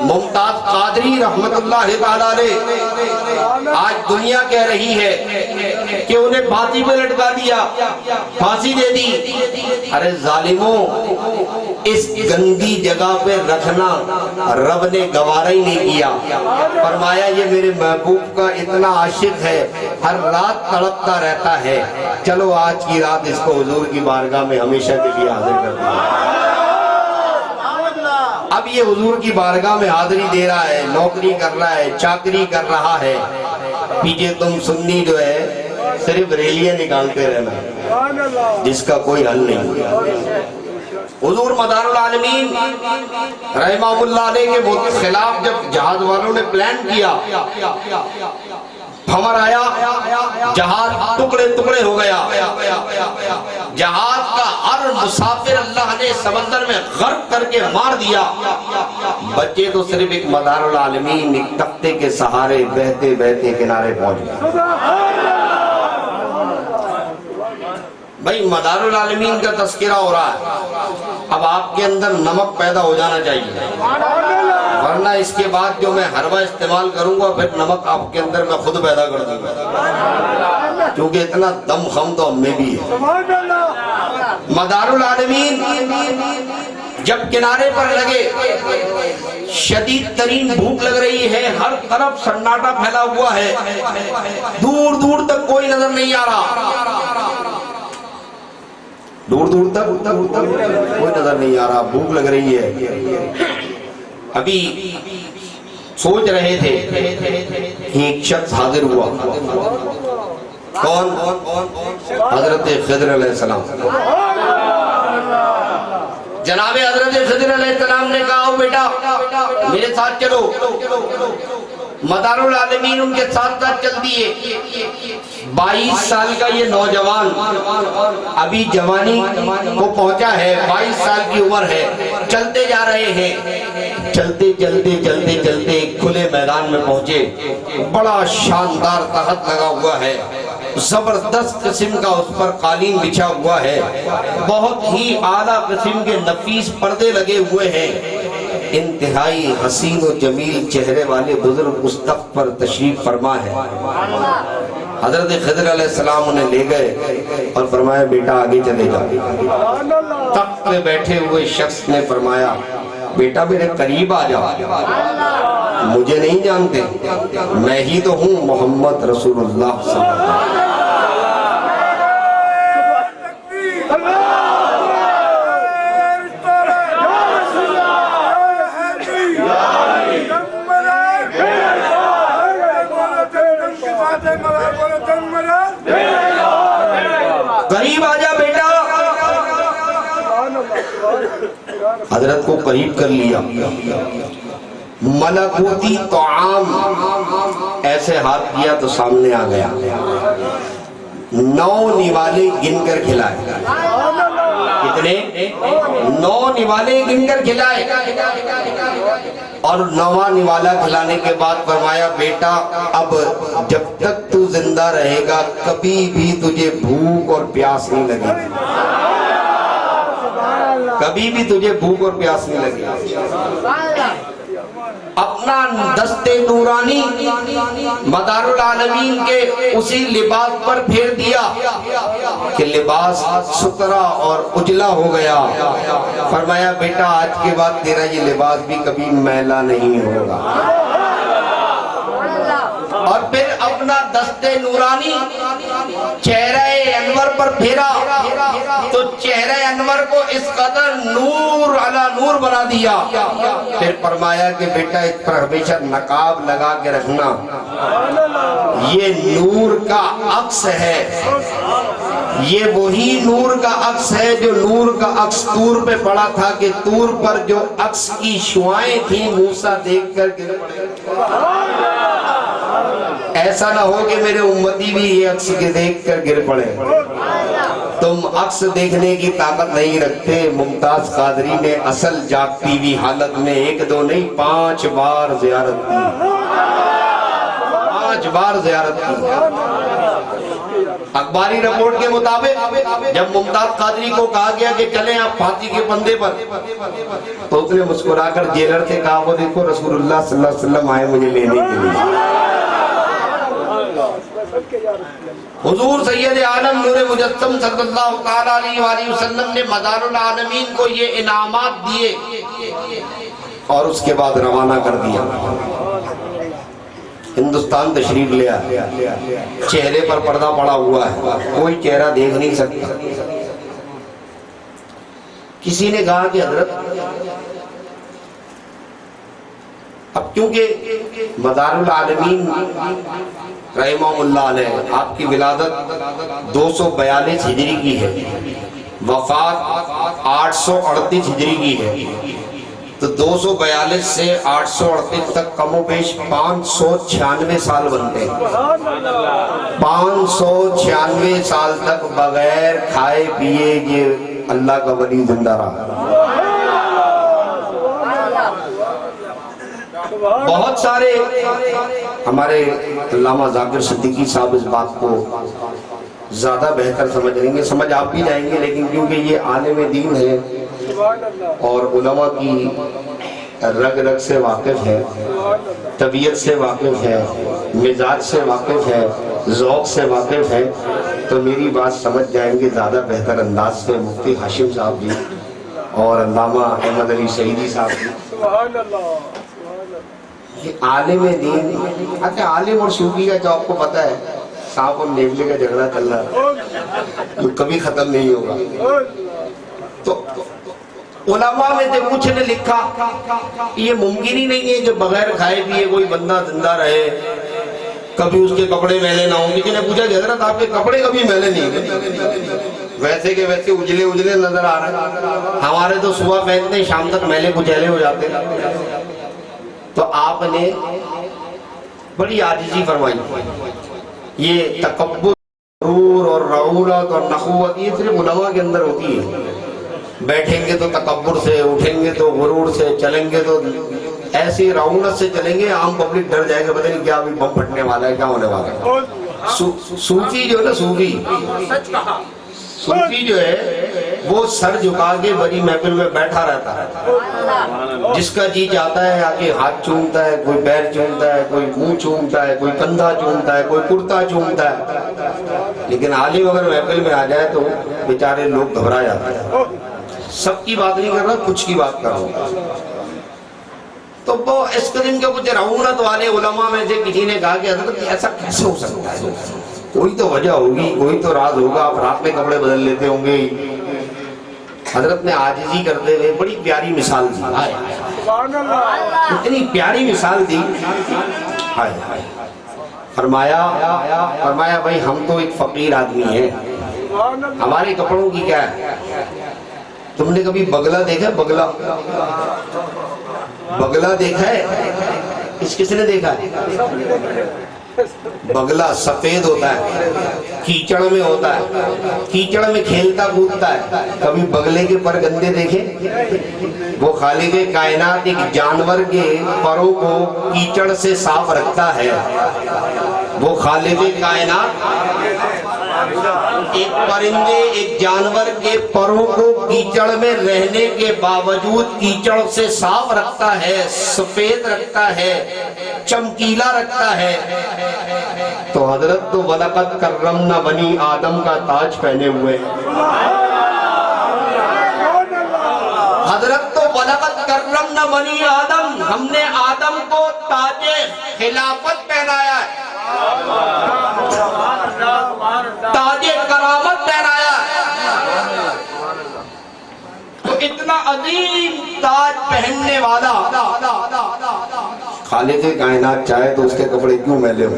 ممتاز قادری رحمت اللہ تعالی علیہ آج دنیا کہہ رہی ہے کہ انہیں پھانسی پہ لٹکا دیا، پھانسی دے دی۔ ارے ظالموں، اس گندی جگہ پہ رکھنا رب نے گوارا ہی نہیں کیا۔ فرمایا یہ میرے محبوب کا اتنا عاشق ہے، ہر رات تڑپتا رہتا ہے، چلو آج کی رات اس کو حضور کی بارگاہ میں ہمیشہ کے لیے حاضر کر دیا۔ اب یہ حضور کی بارگاہ میں حاضری دے رہا ہے، نوکری کر رہا ہے، چاکری کر رہا ہے، پیچھے تم سنی جو ہے صرف ریلیاں نکالتے رہنا جس کا کوئی حل نہیں۔ حضور مدار العالمین رحمہ اللہ علیہ کے خلاف جب جہاز والوں نے پلان کیا، خبر آیا جہاز ٹکڑے ٹکڑے ہو گیا، جہاز کا ہر مسافر اللہ نے سمندر میں غرق کر کے مار دیا، بچے تو صرف ایک مدار العالمین ایک تختے کے سہارے بہتے بہتے کنارے پہنچ گئے۔ بھائی مدار العالمین کا تذکرہ ہو رہا ہے، اب آپ کے اندر نمک پیدا ہو جانا چاہیے، ورنہ اس کے بعد جو میں حربہ استعمال کروں گا پھر نمک آپ کے اندر میں خود پیدا کر دوں گا، کیونکہ اتنا دم خم تو ہم میں بھی ہے۔ مدار العالمین جب کنارے پر لگے، شدید ترین بھوک لگ رہی ہے، ہر طرف سناٹا پھیلا ہوا ہے، دور دور تک کوئی نظر نہیں آ رہا، دور دور تک کوئی نظر نہیں آ رہا، بھوک لگ رہی ہے۔ ابھی سوچ رہے تھے کہ ایک شخص حاضر ہوا، کون؟ حضرت خضر علیہ السلام۔ جناب حضرت خضر علیہ السلام نے کہا او بیٹا میرے ساتھ چلو۔ مدار العالمین ان کے ساتھ ساتھ چل دیے۔ 22 سال کا یہ نوجوان ابھی جوانی کو پہنچا ہے، 22 سال کی عمر ہے، چلتے جا رہے ہیں، چلتے چلتے چلتے چلتے کھلے میدان میں پہنچے، بڑا شاندار تخت لگا ہوا ہے، زبردست قسم کا اس پر قالین بچھا ہوا ہے، بہت ہی اعلیٰ قسم کے نفیس پردے لگے ہوئے ہیں، انتہائی حسین و جمیل چہرے والے بزرگ اس تخت پر تشریف فرما ہے۔ حضرت خضر علیہ السلام انہیں لے گئے اور فرمایا بیٹا آگے چلے جاؤ۔ تخت پہ بیٹھے ہوئے شخص نے فرمایا بیٹا میرے قریب آ جاؤ، مجھے نہیں جانتے، میں ہی تو ہوں محمد رسول اللہ صلی اللہ علیہ وسلم۔ قریب آ جا بیٹا۔ حضرت کو قریب کر لیا، ملکوتی طعام ایسے ہاتھ کیا تو سامنے آ گیا، 9 نوالے گن کر کھلائے، کتنے؟ 9 نوالے گن کر کھلائے، اور 9واں نوالا کھلانے کے بعد فرمایا بیٹا اب جب تک تو زندہ رہے گا کبھی بھی تجھے بھوک اور پیاس نہیں لگے گی، کبھی بھی تجھے بھوک اور پیاس نہیں لگے گی۔ اپنا دست نورانی مدار العالمین کے اسی لباس پر پھیر دیا کہ لباس ستھرا اور اجلا ہو گیا۔ فرمایا بیٹا آج کے بعد تیرا یہ لباس بھی کبھی میلا نہیں ہوگا، اور پھر اپنا دست نورانی چہرہ انور پر پھیرا تو چہرہ انور کو اس قدر نور علی نور بنا دیا۔ پھر فرمایا کہ بیٹا اس پر ہمیشہ نقاب لگا کے رکھنا، یہ نور کا عکس ہے، یہ وہی نور کا عکس ہے جو نور کا عکس طور پہ پڑا تھا کہ طور پر جو عکس کی شعائیں تھیں موسیٰ دیکھ کر گر پڑے۔ ایسا نہ ہو کہ میرے امتی بھی یہ عکس کے دیکھ کر گر پڑے۔ تم عکس دیکھنے کی طاقت نہیں رکھتے۔ ممتاز قادری نے اصل جاگتی ہوئی حالت میں 1 2 نہیں 5 بار زیارت کی، 5 بار زیارت کی۔ اخباری رپورٹ کے مطابق جب ممتاز قادری کو کہا گیا کہ چلیں آپ پھانسی کے پندے پر، تو اس نے مسکرا کر جیلر سے کہا وہ دیکھو رسول اللہ صلی اللہ علیہ وسلم آئے مجھے لینے کے لیے۔ حضور سید عالم نور مجسم صلی اللہ تعالیٰ علیہ وآلہ وسلم نے مدار العالمین کو یہ انعامات دیے اور اس کے بعد روانہ کر دیا۔ ہندوستان تشریف لیا، چہرے پر پردہ پڑا ہوا ہے، کوئی چہرہ دیکھ نہیں سکتا۔ کسی نے کہا کہ حضرت اب کیونکہ مدار العالمین رحمہ اللہ علیہ آپ کی ولادت 242 ہجری کی ہے، وفات 838 ہجری کی ہے، تو 242 سے 838 تک کم و بیش 596 سال بنتے ہیں۔ 596 سال تک بغیر کھائے پیے یہ اللہ کا ولی زندہ رہا۔ بہت سارے ہمارے علامہ ذاکر صدیقی صاحب اس بات کو زیادہ بہتر سمجھ لیں گے، سمجھ آپ بھی جائیں گے، لیکن کیونکہ یہ عالم دین ہے اور علماء کی رگ رگ سے واقف ہے، طبیعت سے واقف ہے، مزاج سے واقف ہے، ذوق سے واقف ہے، تو میری بات سمجھ جائیں گے زیادہ بہتر انداز سے مفتی ہاشم صاحب جی اور علامہ احمد علی شہیدی صاحب جی۔ عالم دین، اچھا عالم اور صوفی کا جو آپ کو پتہ ہے سانپ اور نیولے کا جھگڑا چل رہا ہے جو کبھی ختم نہیں ہوگا، تو علماء میں سے کچھ نے لکھا یہ ممکن ہی نہیں ہے جو بغیر کھائے پیے کوئی بندہ زندہ رہے، کبھی اس کے کپڑے میلے نہ ہوں۔ کسی نے پوچھا کہ حضرت آپ کے کپڑے کبھی میلے نہیں ہوئے؟ ویسے کے ویسے اجلے اجلے نظر آ رہے ہیں، ہمارے تو صبح پہنتے ہیں شام تک میلے کچیلے ہو جاتے ہیں۔ تو آپ نے بڑی عاجزی فرمائی، یہ تکبر غرور اور رعونت اور نخوت یہ صرف علماء کے اندر ہوتی ہے۔ بیٹھیں گے تو تکبر سے، اٹھیں گے تو غرور سے، چلیں گے تو ایسی رعونت سے چلیں گے عام پبلک ڈر جائے گا، پتہ نہیں کیا ابھی بم پھٹنے والا ہے، کیا ہونے والا ہے۔ صوفی جو ہے نا، صوفی جو ہے وہ سر جھکا کے بڑی محفل میں بیٹھا رہتا ہے، جس کا جی چاہتا ہے آگے ہاتھ چومتا ہے، کوئی پیر چومتا ہے، کوئی منہ چومتا ہے، کوئی کندھا چومتا ہے، کوئی کرتا چومتا ہے، لیکن عالم اگر محفل میں آ جائے تو بیچارے لوگ گھبرا جاتے ہیں۔ سب کی بات نہیں کر رہا، کچھ کی بات کر رہا ہوں۔ تو وہ اس قسم کے کچھ رعونت والے علماء میں سے کسی نے کہا کہ حضرت ایسا کیسے ہو سکتا ہے؟ کوئی تو وجہ ہوگی، کوئی تو راز ہوگا، آپ رات میں کپڑے بدل لیتے ہوں گے۔ حضرت نے عاجزی کرتے ہوئے بڑی پیاری مثال دی، اتنی پیاری مثال دی، فرمایا بھائی ہم تو ایک فقیر آدمی ہیں، ہمارے کپڑوں کی کیا ہے؟ تم نے کبھی بگلا دیکھا؟ بگلا بگلا دیکھا ہے؟ کس نے دیکھا ہے؟ بگلا سفید ہوتا ہے، کیچڑ میں ہوتا ہے، کیچڑ میں کھیلتا کودتا ہے. کبھی بگلے کے پر گندے دیکھے؟ وہ خالق کائنات ایک جانور کے پروں کو کیچڑ سے صاف رکھتا ہے. وہ خالق کائنات ایک پرندے ایک جانور کے پروں کو کیچڑ میں رہنے کے باوجود کیچڑ سے صاف رکھتا ہے، سفید رکھتا ہے، چمکیلا رکھتا ہے. تو حضرت تو وَلَقَدْ كَرَّمْنَا بنی آدم کا تاج پہنے ہوئے. حضرت تو وَلَقَدْ كَرَّمْنَا بنی آدم، ہم نے آدم کو تاج خلافت پہنایا ہے، تاج کرامت پہنایا ہے. تو اتنا عظیم تاج پہننے والا خالق کائنات چاہے تو اس کے کپڑے کیوں میلے ہو؟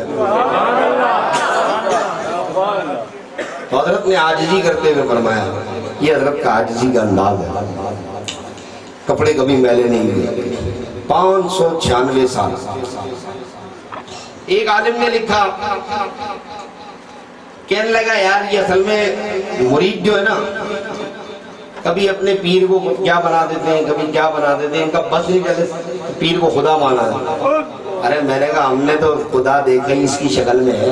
حضرت نے عاجزی کرتے ہوئے فرمایا، یہ حضرت کا عاجزی کا انداز ہے. کپڑے کبھی میلے نہیں ہوئے. 596 سال. ایک عالم نے لکھا، کہنے لگا یار یہ اصل میں مرید جو ہے نا، کبھی اپنے پیر کو کیا بنا دیتے ہیں، کبھی کیا بنا دیتے ہیں، ان کا بس نہیں چلے پیر کو خدا مانا ہے. ارے میں نے کہا ہم نے تو خدا دیکھا ہی اس کی شکل میں ہے.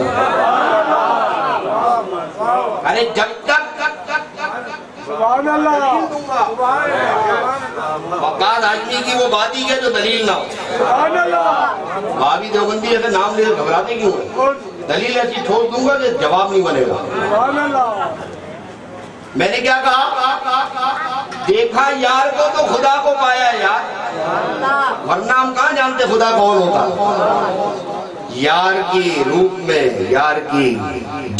ارے جب تک سبحان اللہ، وقار آدمی کی وہ بات ہی ہے جو دلیل نہ ہو. سبحان اللہ، بھابی دیوبندی ایسے نام لے گھبراتے کیوں ہیں؟ دلیل ایسی ٹھوک دوں گا کہ جواب نہیں بنے گا. سبحان اللہ. میں نے کیا کہا؟ دیکھا یار کو تو خدا کو پایا یار، ورنہ ہم کہاں جانتے خدا کون ہوتا. یار کی روپ میں، یار کی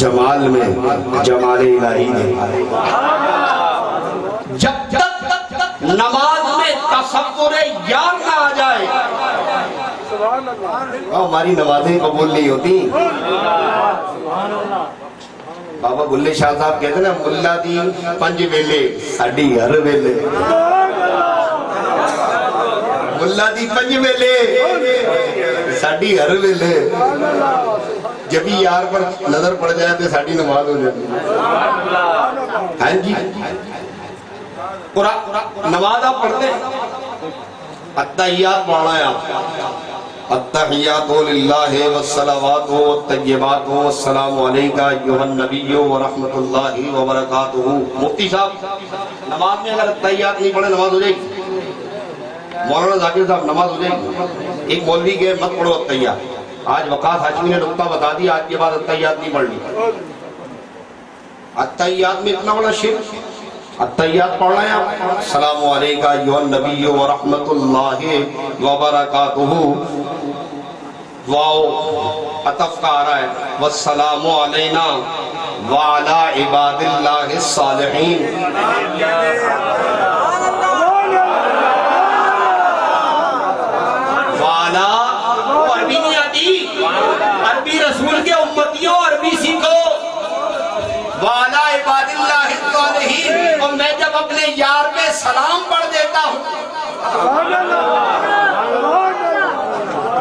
جمال میں جمال الہی نے. جب تک نماز میں تصور یار نہ آ جائے سبحان اللہ، ہماری نمازیں قبول نہیں ہوتی. بابا بلے شاہ صاحب کہتے ہیں نا، ملا دی 5 ویلے ساڈی ہر ویلے. ملا دی 5 ویلے ساڈی ہر ویلے. جب بھی یار پر نظر پڑ جائے تو ساڈی نماز ہو جاتی ہے. ہاں جی، نماز آپ پڑھتے ہیں، التحیات پڑھنا ہے آپ. التحیات للہ والصلوات والطیبات والسلام علیکہ ایھا النبی ورحمۃ اللہ وبرکاتہ. مفتی صاحب نماز میں اگر التحیات نہیں پڑھے نماز ہو جائے گی؟ مولانا ذاکر صاحب نماز ہو جائے گی؟ ایک مولوی کے مت پڑھو التحیات. آج وقاص ہاشمی نے نقطہ بتا دیا، آج کے بعد التحیات نہیں پڑھنی. التحیات میں اتنا بڑا شرک. التحیات پڑھ رہے ہیں آپ، السلام علیکہ ایھا النبی ورحمۃ اللہ وبرکاتہ. واو عطف کا آ رہا ہے، والسلام علینا وعلی عباد اللہ الصالحین. وعلی، وہ عربی نہیں آتی، عربی رسول کے امتیوں عربی سیکھو. وعلی عباد اللہ الصالحین. اور میں جب اپنے یار پہ سلام پڑھ دیتا ہوں، سبحان اللہ،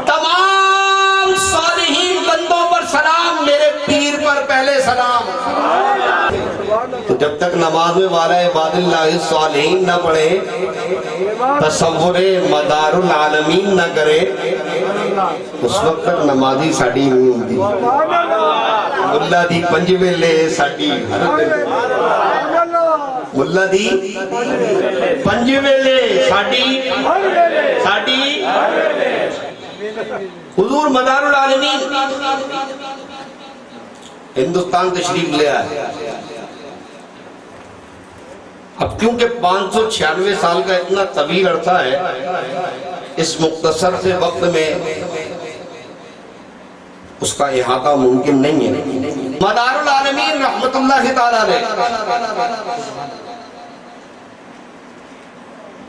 تمام صالحین بندوں پر سلام، میرے پیر پر پہلے سلام. تو جب تک نماز میں وعلی عباد اللہ الصالحین نہ پڑھے، تصور مدار العالمین نہ کرے، اس وقت تک نمازی ساڑی نہیں ہوتی. ملا دی 5 ویلے ساڑی، ملا دی 5 ویلے ساڑی. حضور مدار العالمین ہندوستان تشریف لے آئے. اب کیونکہ 596 سال کا اتنا طویل عرصہ ہے، اس مختصر سے وقت میں اس کا احاطہ ممکن نہیں ہے. مدار العالمین رحمت اللہ تعالیٰ علیہ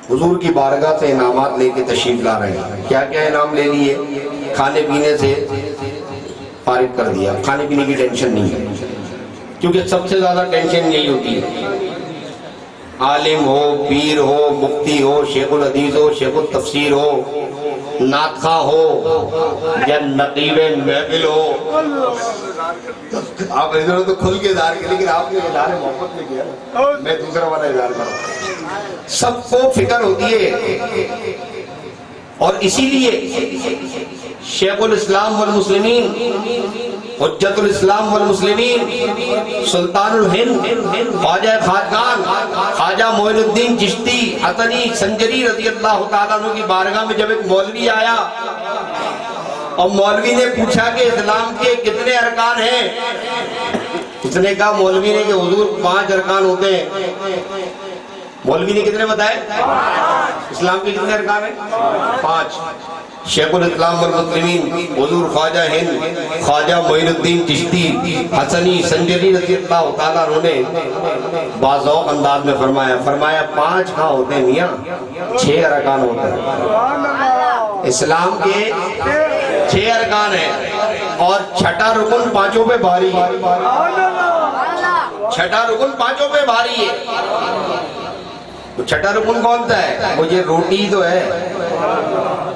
حضور کی بارگاہ سے انعامات لے کے تشریف لا رہے ہیں. کیا کیا انعام لے لیے؟ کھانے پینے سے فارغ کر دیا، کھانے پینے کی ٹینشن نہیں ہے، کیونکہ سب سے زیادہ ٹینشن یہی ہوتی ہے. عالم ہو، پیر ہو، مفتی ہو، شیخ الحدیث ہو، شیخ التفسیر ہو، ناطخواں ہو یا نقیب محفل ہو، آپ ادھر تو کھل کے اظہار کیا، لیکن آپ نے اظہار محبت میں کیا، میں دوسرا والا اظہار کروں. سب کو فکر ہوتی ہے، اور اسی لیے شیخ الاسلام والمسلمین، حجت الاسلام والمسلمین، سلطان الہند خواجہ خواجگان خواجہ معین الدین چشتی حسنی سنجری رضی اللہ تعالیٰ عنہ کی بارگاہ میں جب ایک مولوی آیا اور مولوی نے پوچھا کہ اسلام کے کتنے ارکان ہیں، اس نے کہا مولوی نے کہ حضور 5 ارکان ہوتے ہیں. مولوی نے کتنے بتائے؟ اسلام کے کتنے ارکان ہیں؟ 5. شیخ الاسلام والمسلمین حضور خواجہ ہند خواجہ معین الدین چشتی حسنی سنجری رضی اللہ تعالیٰ عنہ نے باذوق انداز میں فرمایا 5 کہاں ہوتے ہیں میاں؟ 6 ارکان ہوتے ہیں. اسلام کے 6 ارکان ہیں، اور چھٹا رکن 5 پہ بھاری ہے. چھٹا رکن 5 پہ بھاری ہے. چھٹا رکن کون سا ہے؟ وہ یہ روٹی تو ہے.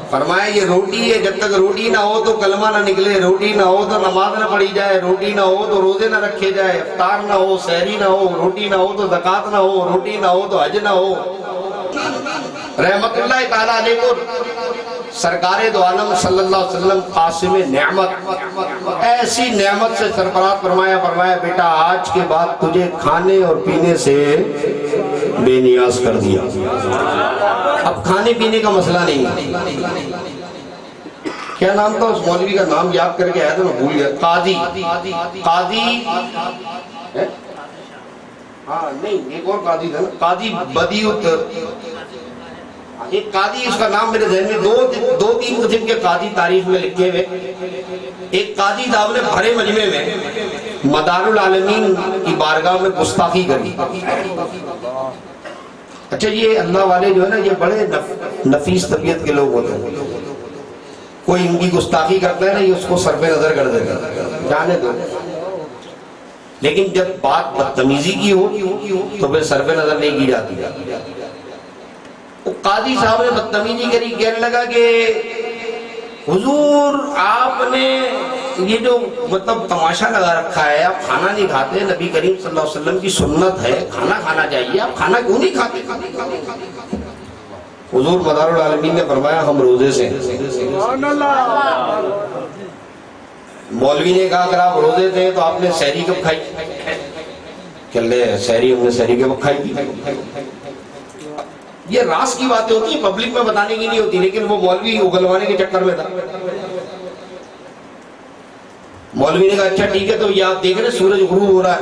فرمایا یہ روٹی ہے، جب تک روٹی نہ ہو تو کلمہ نہ نکلے، روٹی نہ ہو تو نماز نہ پڑھی جائے، روٹی نہ ہو تو روزے نہ رکھے جائے، افطار نہ ہو، سحری نہ ہو، روٹی نہ ہو تو زکوٰۃ نہ ہو، روٹی نہ ہو تو حج نہ ہو. رحمت اللہ تعالیٰ علیہ کو سرکار دو عالم صلی اللہ علیہ وسلم قاسم نعمت، ایسی نعمت سے سرفراز فرمایا بیٹا آج کے بعد تجھے کھانے اور پینے سے بے نیاز کر دیا. اب کھانے پینے کا مسئلہ نہیں ہے. کیا نام تھا اس مولوی کا؟ نام یاد کر کے آیا تھا میں بھول گیا. قاضی ہاں نہیں ایک اور قاضی تھا نا، قاضی بدیعت. ایک قاضی، اس کا نام میرے ذہن میں 2-3 قسم کے قاضی تاریخ میں لکھے ہوئے. ایک قاضی صاحب نے بھرے مجمع میں مدار العالمین کی بارگاہ میں گستاخی کری. اچھا یہ اللہ والے جو ہے نا یہ بڑے نفیس طبیعت کے لوگ ہوتے ہیں. کوئی ان کی گستاخی کرتا ہے نا یہ اس کو سر پہ نظر کر دیتا ہے، جانے دو. لیکن جب بات بدتمیزی کی ہو تو پھر سر پہ نظر نہیں کی جاتی. قاضی صاحب نے بدتمیزی کری، کہنے لگا کہ حضور آپ نے یہ جو مطلب تماشا لگا رکھا ہے، آپ کھانا نہیں کھاتے، نبی کریم صلی اللہ علیہ وسلم کی سنت ہے کھانا کھانا چاہیے، آپ کھانا کیوں نہیں کھاتے؟ حضور مدار العالمین نے فرمایا ہم روزے سے. مولوی نے کہا اگر آپ روزے تھے تو آپ نے سحری کب کھائی؟ کہ لے سحری ہم نے سحری کب کھائی. یہ راز کی باتیں ہوتی ہیں، پبلک میں بتانے کی نہیں ہوتی، لیکن وہ مولوی اگلوانے کے چکر میں تھا. مولوی نے کہا اچھا ٹھیک ہے تو یہ آپ دیکھ رہے سورج غروب ہو رہا ہے،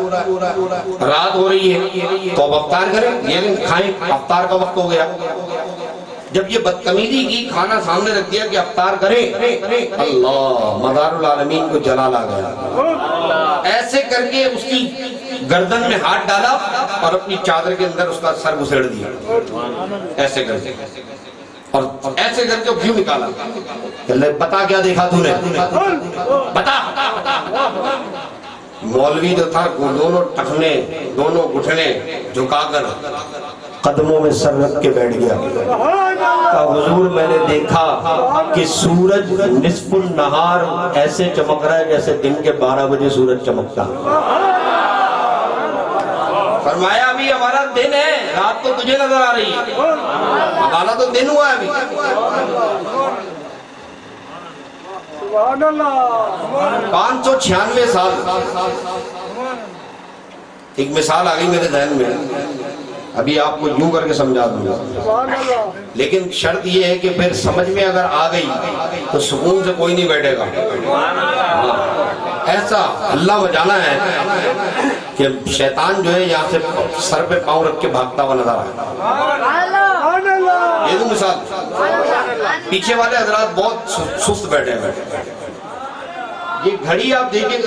رات ہو رہی ہے، تو اب افطار کریں، یعنی کھائیں، افطار کا وقت ہو گیا. جب یہ بدتمیزی کی، کھانا سامنے رکھ دیا کہ افطار کریں، اللہ مدار العالمین کو جلال آ گیا. ایسے کر کے اس کی گردن میں ہاتھ ڈالا اور اپنی چادر کے اندر اس کا سر گھسیڑ دیا. ایسے کر کے اور ایسے کر کے کیوں نکالا؟ بتا کیا دیکھا تو نے؟ بتا. مولوی جو تھا دونوں ٹخنے دونوں گھٹنے جھکا کر قدموں میں سر رکھ کے بیٹھ گیا. حضور میں نے دیکھا کہ سورج نصف النہار ایسے چمک رہا ہے جیسے دن کے 12 بجے سورج چمکتا. فرمایا ابھی ہمارا دن ہے، رات تو تجھے نظر آ رہی ہے، ہمارا تو دن ہوا ہے ابھی. سبحان اللہ. 596 سال. ایک مثال آ گئی میرے ذہن میں، ابھی آپ کو یوں کر کے سمجھا دوں گا، لیکن شرط یہ ہے کہ پھر سمجھ میں اگر آ گئی تو سکون سے کوئی نہیں بیٹھے گا. ایسا اللہ بچانا ہے کہ شیطان جو ہے یہاں سے سر پہ پاؤں رکھ کے بھاگتا ہوا نظر آئے. یہ تو مثال. پیچھے والے حضرات بہت سست بیٹھے ہیں. یہ گھڑی آپ دیکھیں،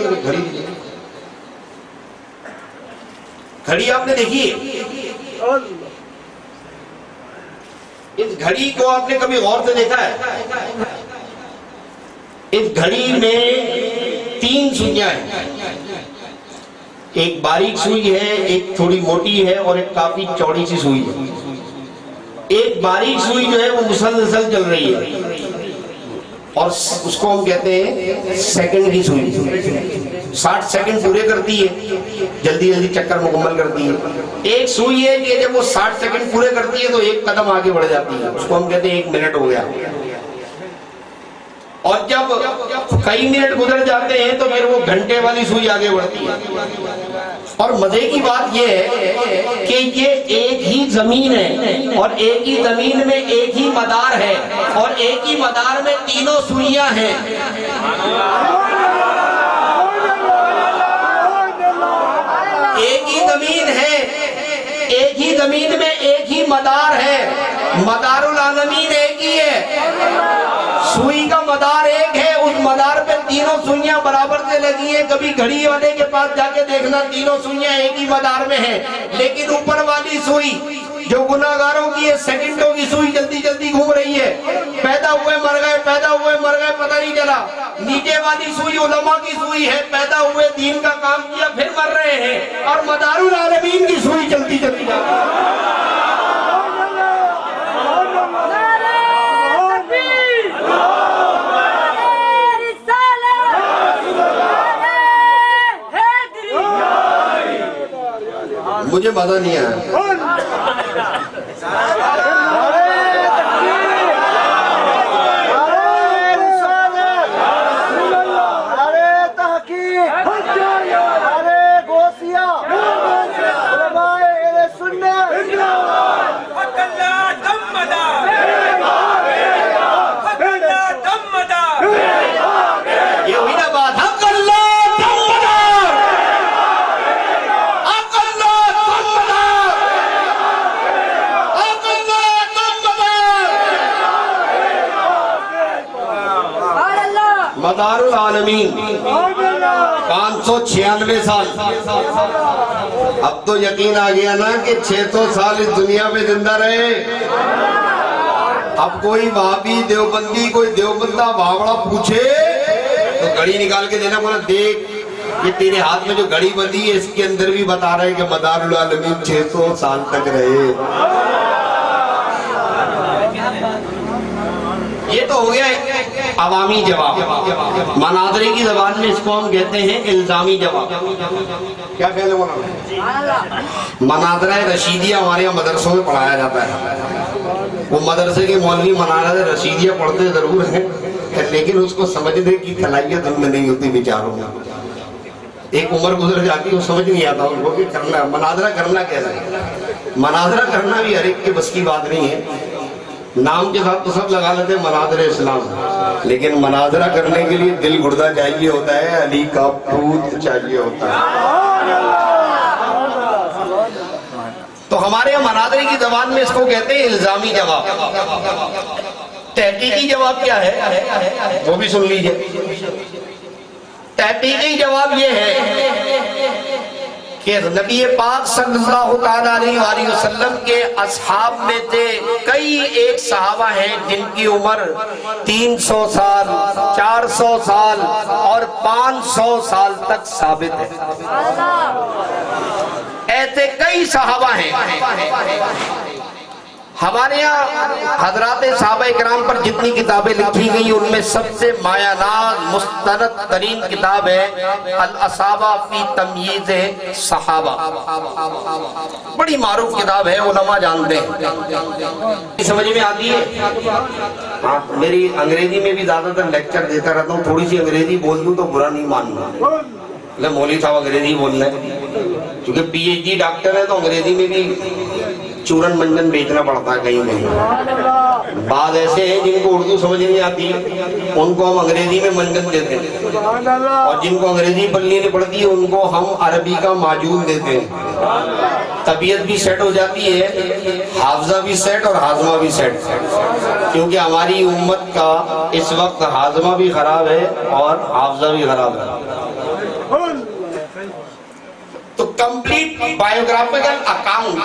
گھڑی آپ نے دیکھی ہے؟ اس گھڑی کو آپ نے کبھی غور سے دیکھا ہے؟ اس گھڑی میں 3 سوئیاں ہیں، ایک باریک سوئی ہے، ایک تھوڑی موٹی ہے اور ایک کافی چوڑی سی سوئی ہے. ایک باریک سوئی جو ہے وہ مسلسل چل رہی ہے اور اس کو ہم کہتے ہیں سیکنڈری سوئی. 60 سیکنڈ پورے کرتی ہے, جلدی جلدی چکر مکمل کرتی ہے. ایک سوئی ہے کہ جب وہ 60 سیکنڈ پورے کرتی ہے تو ایک قدم آگے بڑھ جاتی ہے, اس کو ہم کہتے ہیں 1 منٹ ہو گیا. اور جب کئی منٹ گزر جاتے ہیں تو پھر وہ گھنٹے والی سوئی آگے بڑھتی ہے. اور مزے کی بات یہ ہے کہ یہ ایک ہی زمین ہے اور ایک ہی زمین میں ایک ہی مدار ہے اور ایک ہی مدار میں تینوں سوئیاں ہیں. ایک ہی زمین ہے, ایک ہی زمین میں ایک ہی مدار ہے, مدار العالمین ایک ہی ہے, سوئی کا مدار ایک ہے, اس مدار پہ تینوں سوئیاں برابر سے لگی ہیں. کبھی گھڑی والے کے پاس جا کے دیکھنا تینوں سوئیاں ایک ہی مدار میں ہیں, لیکن اوپر والی سوئی جو گناہگاروں کی ہے سیکنڈوں کی سوئی جلدی جلدی گھوم رہی ہے, پیدا ہوئے مر گئے, پیدا ہوئے مر گئے, پتہ نہیں چلا. نیچے والی سوئی علماء کی سوئی ہے, پیدا ہوئے دین کا کام کیا پھر مر رہے ہیں, اور مدار العالمین کی سوئی جلدی جلدی جا رہی ہے. مجھے مزہ نہیں آیا. مدار العالمین 596 سال. اب تو یقین آ گیا نا کہ 600 سال اس دنیا میں زندہ رہے. اب کوئی وہابی دیوبندی کوئی دیوبندہ بھاوڑا پوچھے تو گھڑی نکال کے دینا, بولا دیکھ یہ تیرے ہاتھ میں جو گھڑی بندی ہے اس کے اندر بھی بتا رہے کہ مدار العالمین 600 سال تک رہے. یہ تو ہو گیا عوامی جواب. مناظرے کی زبان میں اس کو ہم کہتے ہیں الزامی جواب. کیا کہتے ہیں مولانا؟ مناظرہ رشیدیہ ہمارے یہاں مدرسوں میں پڑھایا جاتا ہے. وہ مدرسے کے مولوی مناظرہ رشیدیہ پڑھتے ضرور ہیں لیکن اس کو سمجھنے کی صلاحیت ان میں نہیں ہوتی بیچاروں میں. ایک عمر گزر جاتی وہ سمجھ نہیں آتا ان کو کہ کرنا مناظرہ کرنا کیسے. مناظرہ کرنا بھی ہر ایک کے بس کی بات نہیں ہے. نام کے ساتھ تو سب لگا لیتے ہیں مناظر اسلام, لیکن مناظرہ کرنے کے لیے دل گردہ چاہیے ہوتا ہے, علی کا پھوت چاہیے ہوتا ہے. تو ہمارے یہاں مناظرے کی زبان میں اس کو کہتے ہیں الزامی جواب. تحقیقی جواب کیا ہے وہ بھی سن لیجئے. تحقیقی جواب یہ ہے کہ نبی پاک صلی اللہ تعالیٰ علیہ وآلہ وسلم کے اصحاب میں سے کئی ایک صحابہ ہیں جن کی عمر 300 سال 400 سال اور 500 سال تک ثابت ہے. ایسے کئی صحابہ ہیں. ہمارے یہاں حضرات صحابہ اکرام پر جتنی کتابیں لکھی گئی ان میں سب سے مایہ ناز مستند ترین کتاب ہے الاصابہ فی تمییز صحابہ. بڑی معروف کتاب ہے, علماء جانتے ہیں. سمجھ میں آتی ہے؟ ہاں, میری انگریزی میں بھی زیادہ تر لیکچر دیتا رہتا ہوں. تھوڑی سی انگریزی بول دوں تو برا نہیں ماننا. مولوی صاحب انگریزی بولنا ہے کیونکہ پی ایچ ڈی ڈاکٹر ہے تو انگریزی میں بھی چورن منجن بیچنا پڑتا ہے کہیں کہیں. بعض ایسے ہیں جن کو اردو سمجھ نہیں آتی ان کو ہم انگریزی میں منجن دیتے ہیں, اور جن کو انگریزی پڑھنی نہیں پڑتی ان کو ہم عربی کا معجون دیتے ہیں. طبیعت بھی سیٹ ہو جاتی ہے, حافظہ بھی سیٹ اور ہاضمہ بھی سیٹ, کیونکہ ہماری امت کا اس وقت ہاضمہ بھی خراب ہے اور حافظہ بھی خراب ہے. تو کمپلیٹ بایوگرافیکل اکاؤنٹ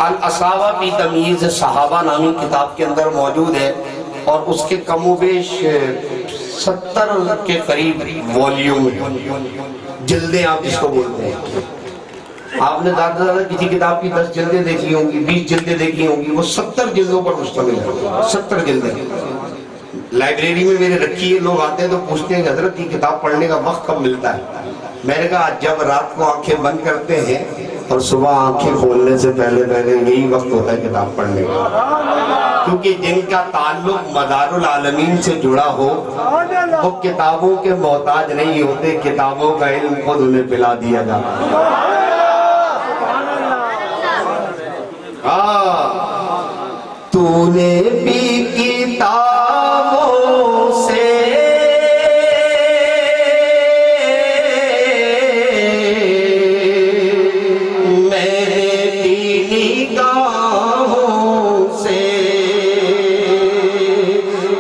الاصابہ فی تمییز صحابہ نامی کتاب کے اندر موجود ہے, اور اس کے کم و بیش 70 کے قریب والیوم جلدیں آپ جس کو بولتے ہیں. آپ نے زیادہ سے زیادہ کسی کتاب کی 10 جلدیں دیکھی ہوں گی, 20 جلدیں دیکھی ہوں گی, وہ 70 جلدوں پر مشتمل ہے. 70 جلدیں لائبریری میں میرے رکھی ہے، لوگ آتے ہیں تو پوچھتے ہیں کہ حضرت یہ کتاب پڑھنے کا وقت کب ملتا ہے؟ میں نے کہا جب رات کو آنکھیں بند کرتے ہیں اور صبح آنکھیں کھولنے سے پہلے یہی وقت ہوتا ہے کتاب پڑھنے کا، کیونکہ جن کا تعلق مدار العالمین سے جڑا ہو وہ کتابوں کے محتاج نہیں ہوتے، کتابوں کا علم خود انہیں پلا دیا جاتا ہے۔ تو نے بھی کتابوں سے میں بھی نگاہوں سے،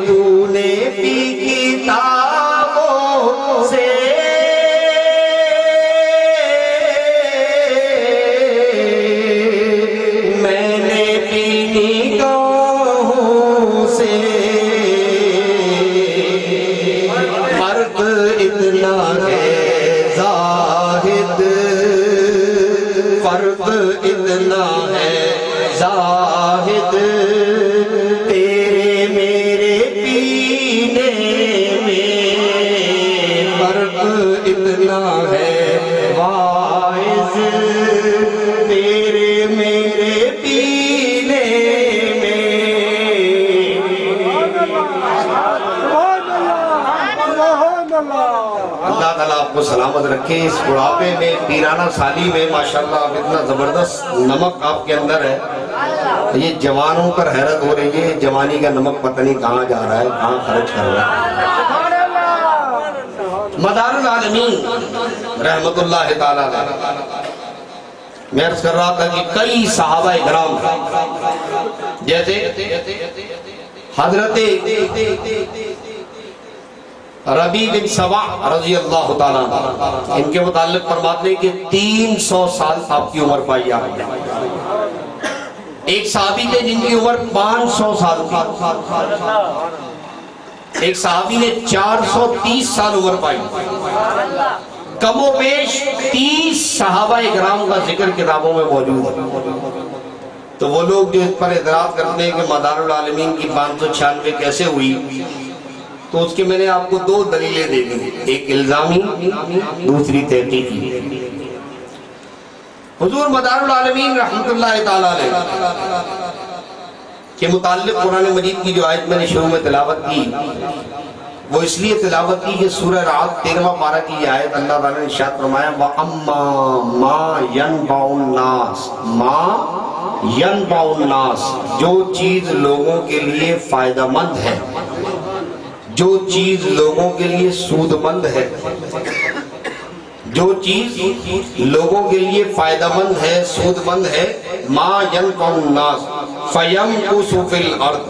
تو نے بھی کتابوں سے میں نے بھی نگاہوں سے، فرق اتنا ہے زاہد، فرق اتنا ہے زاہد، تیرے میرے پینے میں فرق اتنا ہے واعظ، تیرے میرے پینے میں۔ اللہ تعالیٰ آپ کو سلامت رکھے، اس بڑھاپے میں پیرانہ سالی میں ماشاءاللہ آپ اتنا زبردست نمک آپ کے اندر ہے، یہ جوانوں پر حیرت ہو رہی ہے، جوانی کا نمک پتہ نہیں کہاں جا رہا ہے، کہاں خرچ کر رہا ہے۔ مدار العالمین رحمت اللہ تعالیٰ علیہ، میں عرض کر رہا تھا کہ کئی صحابہ کرام جیسے حضرت ربیع بن سبع رضی اللہ تعالیٰ ان کے متعلق فرماتے ہیں کہ 300 سال آپ کی عمر پائی آپ نے۔ ایک صحابی تھے جن کی عمر 500 سال تھی، ایک صحابی نے 430 سال عمر پائی۔ کم و بیش 30 صحابہ اکرام کا ذکر کتابوں میں موجود ہے۔ تو وہ لوگ جو اس پر اعتراض کرتے ہیں کہ مدار العالمین کی 596 کیسے ہوئی، تو اس کے میں نے آپ کو 2 دلیلیں دے دی، ایک الزامی دوسری تحقیقی۔ حضور مدار العالمین رحمت اللہ تعالیٰ علیہ کے متعلق قرآن مجید کی جو آیت میں نے شروع میں تلاوت کی، وہ اس لیے تلاوت کی کہ سورہ رعد 13واں پارہ کی یہ آیت اللہ تعالیٰ نے ارشاد فرمایا وَأَمَّا مَا يَنْفَعُ النَّاسَ مَا يَنْفَعُ النَّاسَ، جو چیز لوگوں کے لیے فائدہ مند ہے، جو چیز لوگوں کے لیے سود مند ہے، جو چیز لوگوں کے لیے فائدہ مند ہے، سود مند ہے، ما ينفع الناس فيمكث في الارض،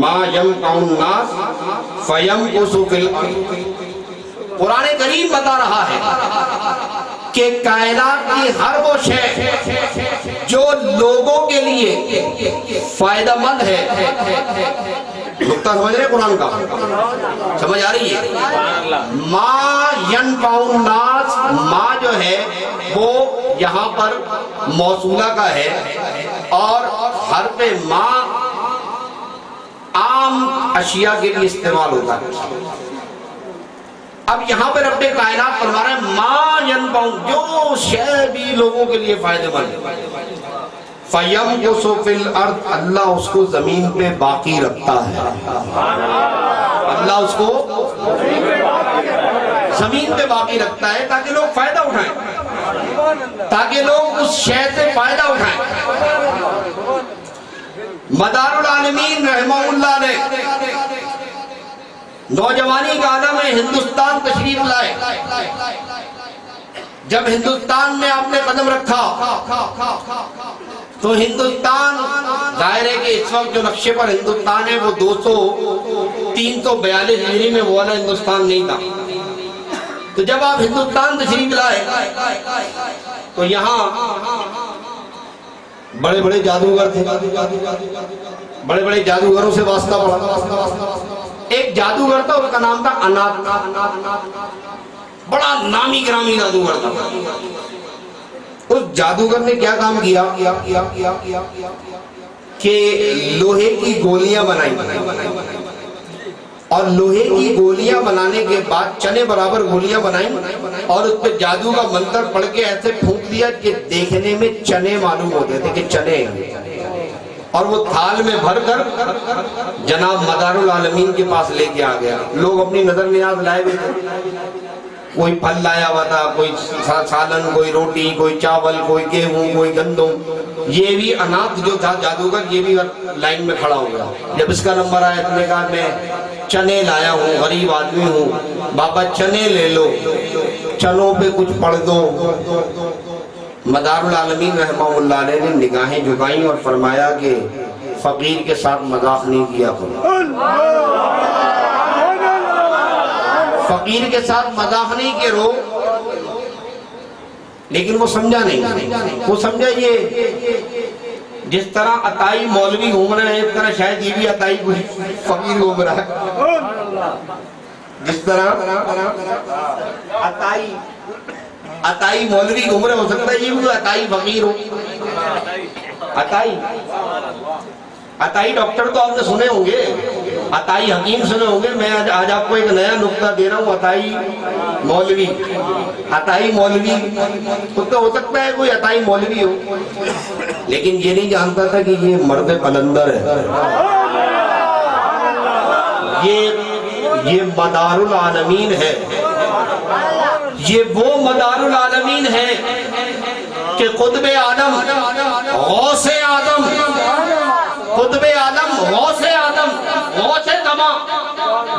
ما ينفع الناس فيمكث في الارض۔ قرآن کریم بتا رہا ہے کہ کائنات کی ہر وہ شے جو لوگوں کے لیے فائدہ مند ہے، نقطہ سمجھ رہے قرآن کا؟ سمجھ آ رہی ہے؟ ما ينفع الناس، ما جو ہے وہ یہاں پر موصولہ کا ہے، اور حرف ما عام اشیاء کے لیے استعمال ہوتا ہے۔ اب یہاں پر رب کائنات فرما رہا ہے ما ينفع، جو شے بھی لوگوں کے لیے فائدہ مند ہے، فَيَمْكُثُ فِي الْأَرْضِ، اللہ اس کو زمین پہ باقی رکھتا ہے، اللہ اس کو زمین پہ باقی رکھتا ہے تاکہ لوگ فائدہ اٹھائیں، تاکہ لوگ اس شے سے فائدہ اٹھائیں۔ مدار العالمین رحمہ اللہ نے نوجوانی کا عالم میں ہندوستان تشریف لائے، جب ہندوستان میں آپ نے قدم رکھا تو ہندوستان ظاہر ہے کہ اس وقت جو نقشے پر ہندوستان ہے وہ 342 ہجری میں وہ والا ہندوستان نہیں تھا۔ تو جب آپ ہندوستان تشریف لائے تو یہاں بڑے بڑے جادوگر تھے، بڑے بڑے جادوگروں سے واسطہ پڑا۔ ایک جادوگر تھا، اس کا نام تھا انات، بڑا نامی گرامی جادوگر تھا۔ اس جادوگر نے کیا کام کیا کہ لوہے کی گولیاں بنائی، اور لوہے کی گولیاں بنانے کے بعد چنے برابر گولیاں بنائیں اور اس پہ جادو کا منتر پڑھ کے ایسے پھونک دیا کہ دیکھنے میں چنے معلوم ہوتے تھے کہ چنے ہیں، اور وہ تھال میں بھر کر جناب مدار العالمین کے پاس لے کے آ گیا۔ لوگ اپنی نظر نیاز لائے ہوئے تھے، کوئی پھل لایا ہوا تھا، کوئی سالن، کوئی روٹی، کوئی چاول، کوئی گیہوں، کوئی گندم۔ یہ بھی اناپ جو تھا جادوگر، یہ بھی لائن میں کھڑا ہو گیا۔ جب اس کا نمبر آیا تو نے کہا میں چنے لایا ہوں، غریب آدمی ہوں، بابا چنے لے لو، چنوں پہ کچھ پڑھ دو۔ مدار العالمین رحمہ اللہ علیہ نے نگاہیں جھکائیں اور فرمایا کہ فقیر کے ساتھ مذاق نہیں کیا کرو، فقیر کے ساتھ مذاق نہیں کرو۔ لیکن وہ سمجھا نہیں، وہ سمجھا یہ جس طرح عطائی مولوی گھوم رہے ہیں اس طرح شاید یہ بھی عطائی فقیر گھوم رہا ہے، جس طرح عطائی مولوی گھوم رہے، ہو سکتا ہے یہ بھی عطائی فقیر ہو۔ عطائی ڈاکٹر تو آپ نے سنے ہوں گے، عطائی حکیم سنے ہوں گے، میں آج آپ کو ایک نیا نقطہ دے رہا ہوں۔ عطائی مولوی تو ہو سکتا ہے کوئی عطائی مولوی ہو، لیکن یہ نہیں جانتا تھا کہ یہ مرد قلندر ہے، یہ مدار العالمین ہے، یہ وہ مدار العالمین ہے کہ قطب عالم غوث اعظم، قطب عالم غوث اعظم، غوث زمان،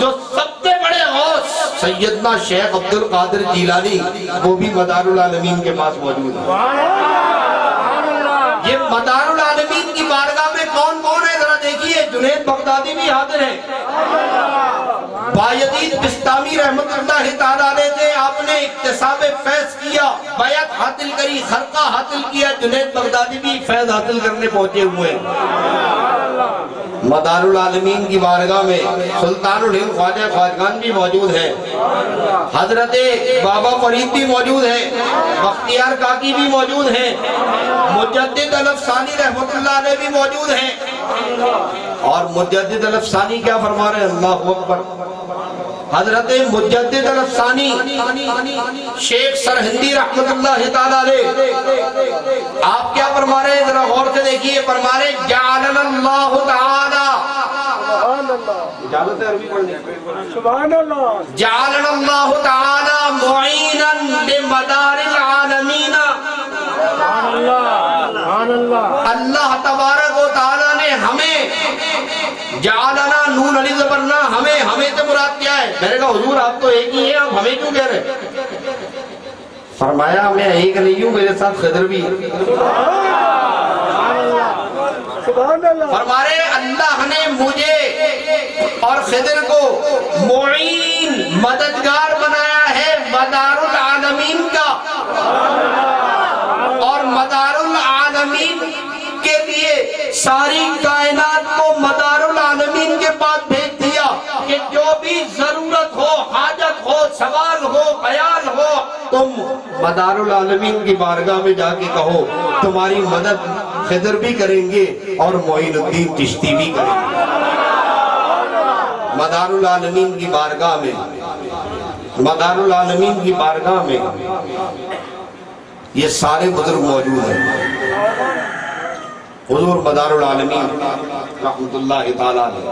جو سب سے بڑے غوث سیدنا شیخ عبد القادر جیلانی، وہ بھی مدار العالمین کے پاس موجود ہے۔ یہ مدار العالمین کی بارگاہ میں کون کون ہے ذرا دیکھیے، جنید بغدادی بھی حاضر ہے، بایزید بستامی رحمت اللہ تعالیٰ علیہ سے آپ نے اکتساب فیض کیا، بیعت حاصل کری، خرقہ حاصل کیا، جنید بغدادی بھی فیض حاصل کرنے پہنچے ہوئے۔ مدار العالمین کی بارگاہ میں سلطان الہند خواجہ خواجگان بھی موجود ہیں، حضرت بابا فرید بھی موجود ہیں، بختیار کاکی بھی موجود ہیں، مجدد الافسانی رحمت اللہ علیہ بھی موجود ہیں۔ اور مجدد الافسانی کیا فرما رہے ہیں؟ اللہ اکبر۔ حضرت مجدد الافسانی شیخ سرہندی رحمت اللہ تعالیٰ علیہ آپ کیا فرما رہے ہیں؟ ذرا غور سے دیکھیے، فرما رہے ہیں جعلنا اللہ تعالی، اجازت ہے عربی پڑھنے؟ سبحان اللہ، جعلنا اللہ تعالی معینا لمدار العالمین، اللہ تبارک و تعالی نے ہمیں جعلنا نون علی زبرنا، ہمیں سے مراد کیا ہے؟ میں نے کہا حضور آپ تو ایک ہی ہیں، آپ ہمیں کیوں کہہ رہے؟ فرمایا میں ایک نہیں ہوں، میرے ساتھ خضر بھی ہے۔ فرما رہے اللہ نے مجھے اور خضر کو معین، مددگار بنایا ہے مدار العالمین کا، اور مدار العالمین کے لیے ساری کائنات کو مدار العالمین کے پاس بھیج دیا کہ جو بھی ضرورت ہو، حاجت ہو، سوال ہو، خیال ہو، تم مدار العالمین کی بارگاہ میں جا کے کہو، تمہاری مدد خضر بھی کریں گے اور معین الدین چشتی بھی کریں گے۔ مدار العالمین کی بارگاہ میں، مدار العالمین کی بارگاہ میں یہ سارے بزرگ موجود ہیں۔ حضور مدار العالمین رحمت اللہ تعالیٰ علیہ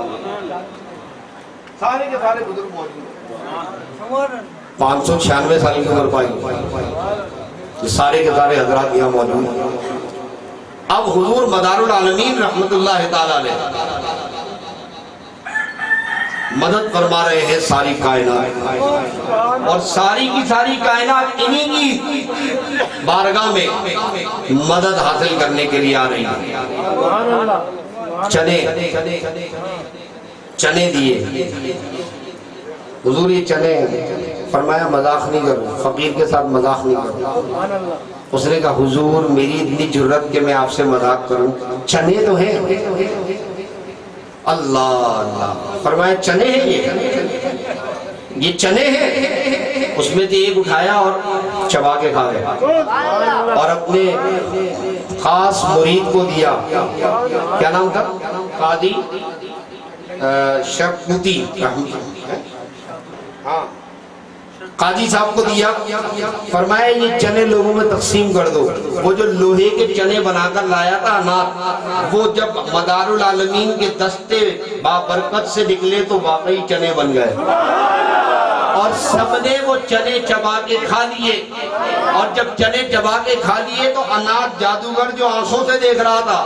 سارے کے سارے بزرگ موجود ہیں۔ 596 سال کی عمر پائی، یہ سارے کے سارے حضرات یہاں موجود ہیں۔ اب حضور مدار العالمین رحمت اللہ تعالیٰ علیہ مدد فرما رہے ہیں ساری کائنات، اور ساری کی ساری کائنات انہی کی بارگاہ میں مدد حاصل کرنے کے لیے آ رہی ہے۔ چنے دیے حضور، یہ چنے فرمایا مذاق نہیں کرو، فقیر کے ساتھ مذاق نہیں کرو۔ اس نے کہا حضور میری اتنی جرت کہ میں آپ سے مذاق کروں، چنے تو ہیں۔ اللہ اللہ، فرمایا چنے ہیں، یہ چنے ہیں۔ اس میں سے ایک اٹھایا اور چبا کے کھا گیا، اور اپنے خاص مرید کو دیا۔ کیا نام تھا؟ قاضی شرقوتی قاضی صاحب کو دیا، فرمایا یہ چنے لوگوں میں تقسیم کر دو۔ وہ جو لوہے کے چنے بنا کر لایا تھا انار، وہ جب مدار العالمین کے دستے بابرکت سے نکلے تو واقعی چنے بن گئے، اور سب نے وہ چنے چبا کے کھا لیے۔ اور جب چنے چبا کے کھا لیے تو اناج جادوگر جو آنکھوں سے دیکھ رہا تھا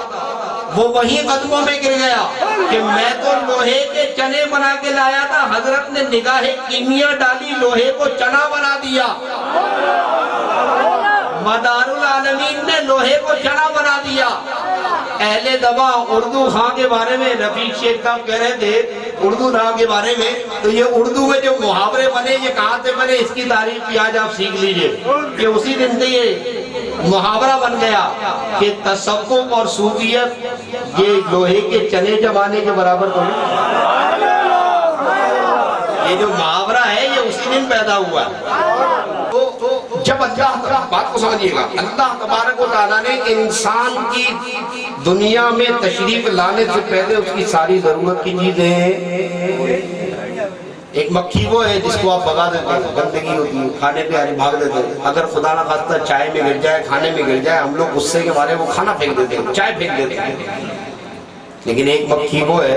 وہ وہی قدموں میں گر گیا کہ میں تو لوہے کے چنے بنا کے لایا تھا، حضرت نے نگاہ کیمیا ڈالی، لوہے کو چنا بنا دیا۔ مدار العالمین نے لوہے کو چنا بنا دیا۔ اہل دوا اردو خاں کے بارے میں رفیق شیخ صاحب کہہ رہے تھے اردو خاں کے بارے میں، تو یہ اردو میں جو محاورے بنے یہ کہاں سے بنے، اس کی تعریف بھی آج آپ سیکھ لیجئے کہ اسی دن سے یہ محاورہ بن گیا کہ تصوف اور صوفیت یہ لوہے کے چنے جمانے کے برابر تو نہیں۔ یہ جو محاورہ ہے یہ اسی دن پیدا ہوا ہے۔ تو جب اللہ، بات کو سمجھیے گا، اللہ تبارک و تعالیٰ نے انسان کی دنیا میں تشریف لانے سے پہلے اس کی ساری ضرورت کی چیزیں، ایک مکھی وہ ہے جس کو آپ بھگا دیتے ہیں، گندگی ہوتی ہے، کھانے پہ آنے بھاگ دیتے ہیں، اگر خدا نہ خواستہ چائے میں گر جائے، کھانے میں گر جائے، ہم لوگ غصے کے بارے وہ کھانا پھینک دیتے ہیں، چائے پھینک دیتے ہیں۔ لیکن ایک مکھی وہ ہے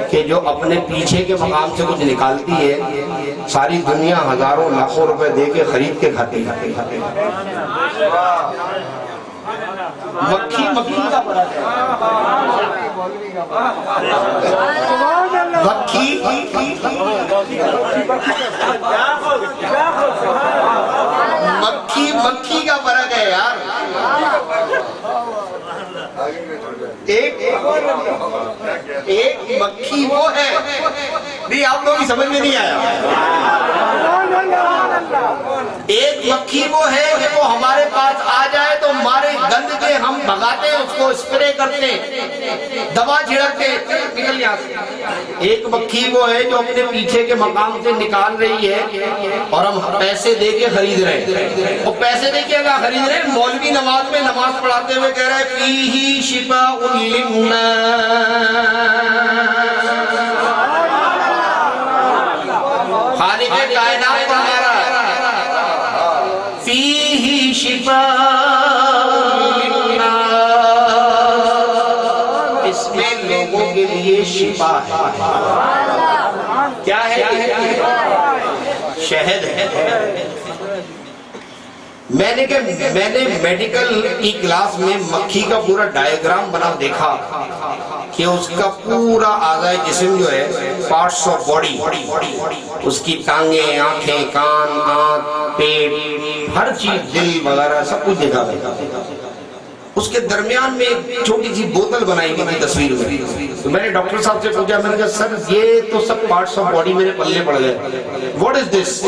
کہ جو اپنے پیچھے کے مقام سے کچھ نکالتی ہے، ساری دنیا ہزاروں لاکھوں روپے دے کے خرید کے کھاتی ہے۔ مکھی کا فرق ہے، مکھی کا فرق ہے یار۔ ایک مکھی وہ ہے، نہیں آپ لوگ کی سمجھ میں نہیں آیا، ایک مکھی وہ ہے کہ وہ ہمارے پاس آ جائے تو ہمارے گند کے ہم بھگاتے ہیں، اس کو اسپرے کرتے ہیں، دوا چھڑکتے ہیں، نکل یہاں سے۔ ایک مکھی وہ ہے جو اپنے پیچھے کے مقام سے نکال رہی ہے اور ہم پیسے دے کے خرید رہے ہیں۔ اور پیسے دے کے اگر خرید رہے ہیں، مولوی نماز میں نماز پڑھاتے ہوئے کہہ رہے ہیں فیہ شفاء للناس، خالق کائنات فرما رہا ہے فیہ شفاء للناس، اس میں لوگوں کے لیے شفا ہے۔ کیا ہے؟ شہد ہے۔ میں نے میڈیکل کی کلاس میں مکھی کا پورا ڈائیگرام بنا دیکھا کہ اس کا پورا اعضائے جسم جو ہے، پارٹس آف باڈی، اس کی ٹانگیں، آنکھیں، کان، آنکھ، پیٹ، ہر چیز، دل وغیرہ سب کچھ دیکھا گیا۔ اس کے درمیان میں ایک چھوٹی سی بوتل بنائی گئی تھی تصویر میں، تو میں نے ڈاکٹر صاحب سے پوچھا، میں نے کہا سر یہ تو سب پارٹس آف باڈی میرے پلے پڑ گئے، واٹ از دس؟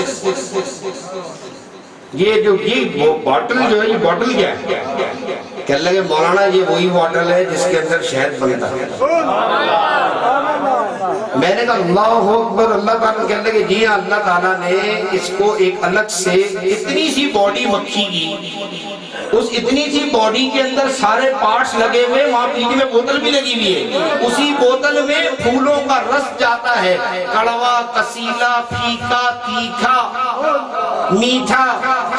یہ جو یہ باٹل جو ہے، یہ باٹل کیا ہے؟ کہنے لگے مولانا یہ وہی باٹل ہے جس کے اندر شہد بنتا ہے۔ میں نے کہا اللہ اکبر، اللہ تعالیٰ کہنے لگے جی ہاں، اللہ تعالیٰ نے اس کو ایک الگ سے اتنی سی باڈی مکھی کی، اس اتنی سی باڈی کے اندر سارے پارٹس لگے ہوئے، وہاں پیچھے میں بوتل بھی لگی ہوئی ہے، اسی بوتل میں پھولوں کا رس جاتا ہے، کڑوا، کسیلا، پھیکا، تیکھا، میٹھا،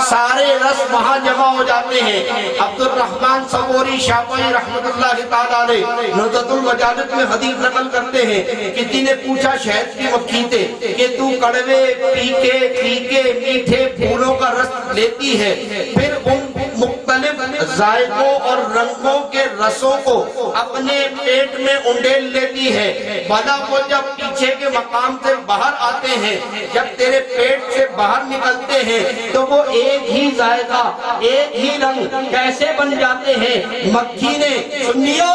سارے رس وہاں جمع ہو جاتے ہیں۔ عبد الرحمن صبوری شافعی رحمت اللہ تعالیٰ علیہ نزہۃ المجالس میں حدیث نقل کرتے ہیں، کسی نے پوچھا شہد کی مکھی سے کہ تو کڑوے، پھیکے، میٹھے پھولوں کا رس لیتی ہے، پھر ان مختلف ذائقوں اور رنگوں کے رسوں کو اپنے پیٹ میں انڈیل لیتی ہے، بھلا وہ جب پیچھے کے مقام سے باہر آتے ہیں، جب تیرے پیٹ سے باہر نکلتے ہیں تو وہ ایک ہی ذائقہ، ایک ہی رنگ کیسے بن جاتے ہیں؟ مکھی نے، سنیو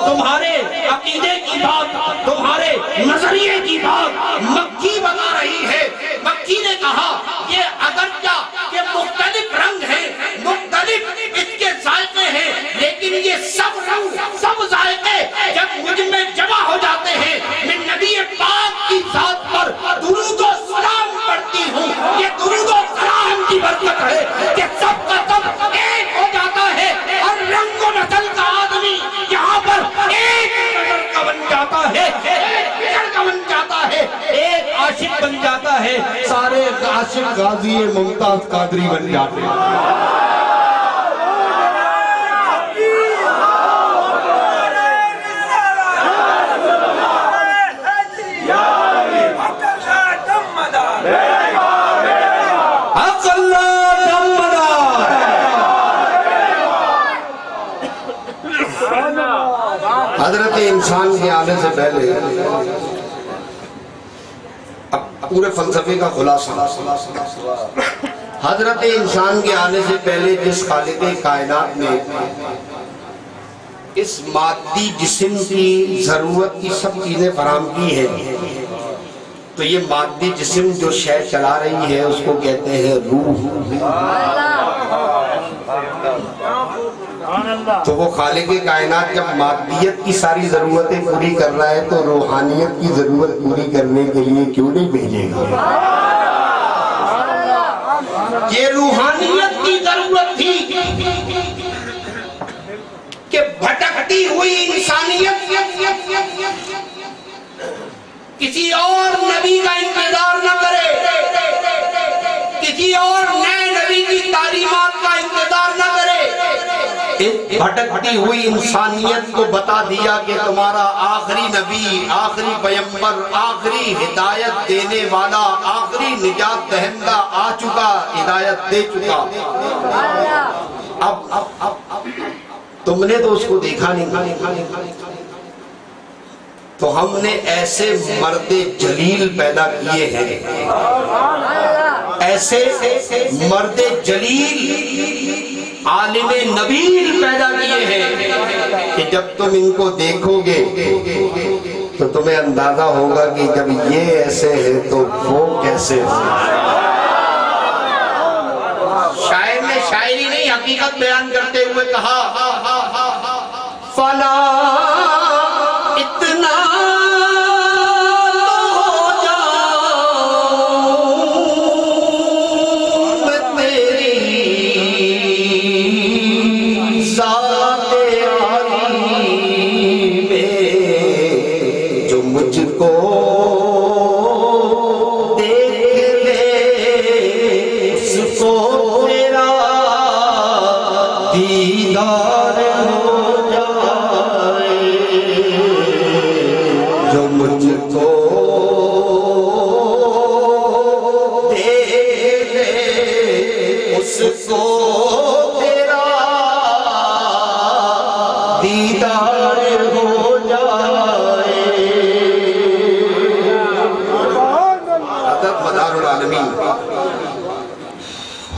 تمہارے عقیدے کی بات، تمہارے نظریے کی بات مکھی بتا رہی ہے۔ مکھی نے کہا یہ اگرچہ کہ مختلف رنگ ہیں، مختلف اس کے ذائقے ہیں، لیکن یہ سب رنگ، سب ذائقے جب مجھ میں جمع ہو جاتے ہیں، میں نبی پاک کی ذات پر درود و سلام پڑھتی ہوں۔ یہ درود و سلام کی برکت ہے کہ سب کا سب ایک ہو جاتا ہے، اور رنگ و نسل کا آدمی یہاں پر ایک نظر کا بن جاتا ہے۔ قاضی ممتاز قادری بن جاتے ہیں۔ حضرت انسان کے آنے سے پہلے اب پورے فلسفے کا خلاصہ، حضرت انسان کے آنے سے پہلے جس خالق کائنات نے اس مادی جسم کی ضرورت کی سب چیزیں فراہم کی ہیں، تو یہ مادی جسم جو شے چلا رہی ہے اس کو کہتے ہیں روح۔ تو وہ خالق کائنات جب مادیت کی ساری ضرورتیں پوری کر رہا ہے تو روحانیت کی ضرورت پوری کرنے کے لیے کیوں نہیں بھیجے گا؟ یہ روحانیت کی ضرورت تھی کہ بھٹکتی ہوئی انسانیت کسی اور نبی کا انتظار نہ کرے، کسی اور نئے نبی کی تعلیمات کا انتظار نہ کرے، بھٹکتی ہوئی انسانیت کو بتا دیا کہ تمہارا آخری نبی، آخری پیغمبر، آخری ہدایت دینے والا، آخری نجات دہندہ آ چکا، ہدایت دے چکا۔ اب تم نے تو اس کو دیکھا نہیں، تو ہم نے ایسے مرد جلیل پیدا کیے ہیں، ایسے مرد جلیل عالم نبیل پیدا کیے ہیں کہ جب تم ان کو دیکھو گے تو تمہیں اندازہ ہوگا کہ جب یہ ایسے ہیں تو وہ کیسے ہیں۔ شاعر نے شاعری نہیں حقیقت بیان کرتے ہوئے کہا فلا اتنا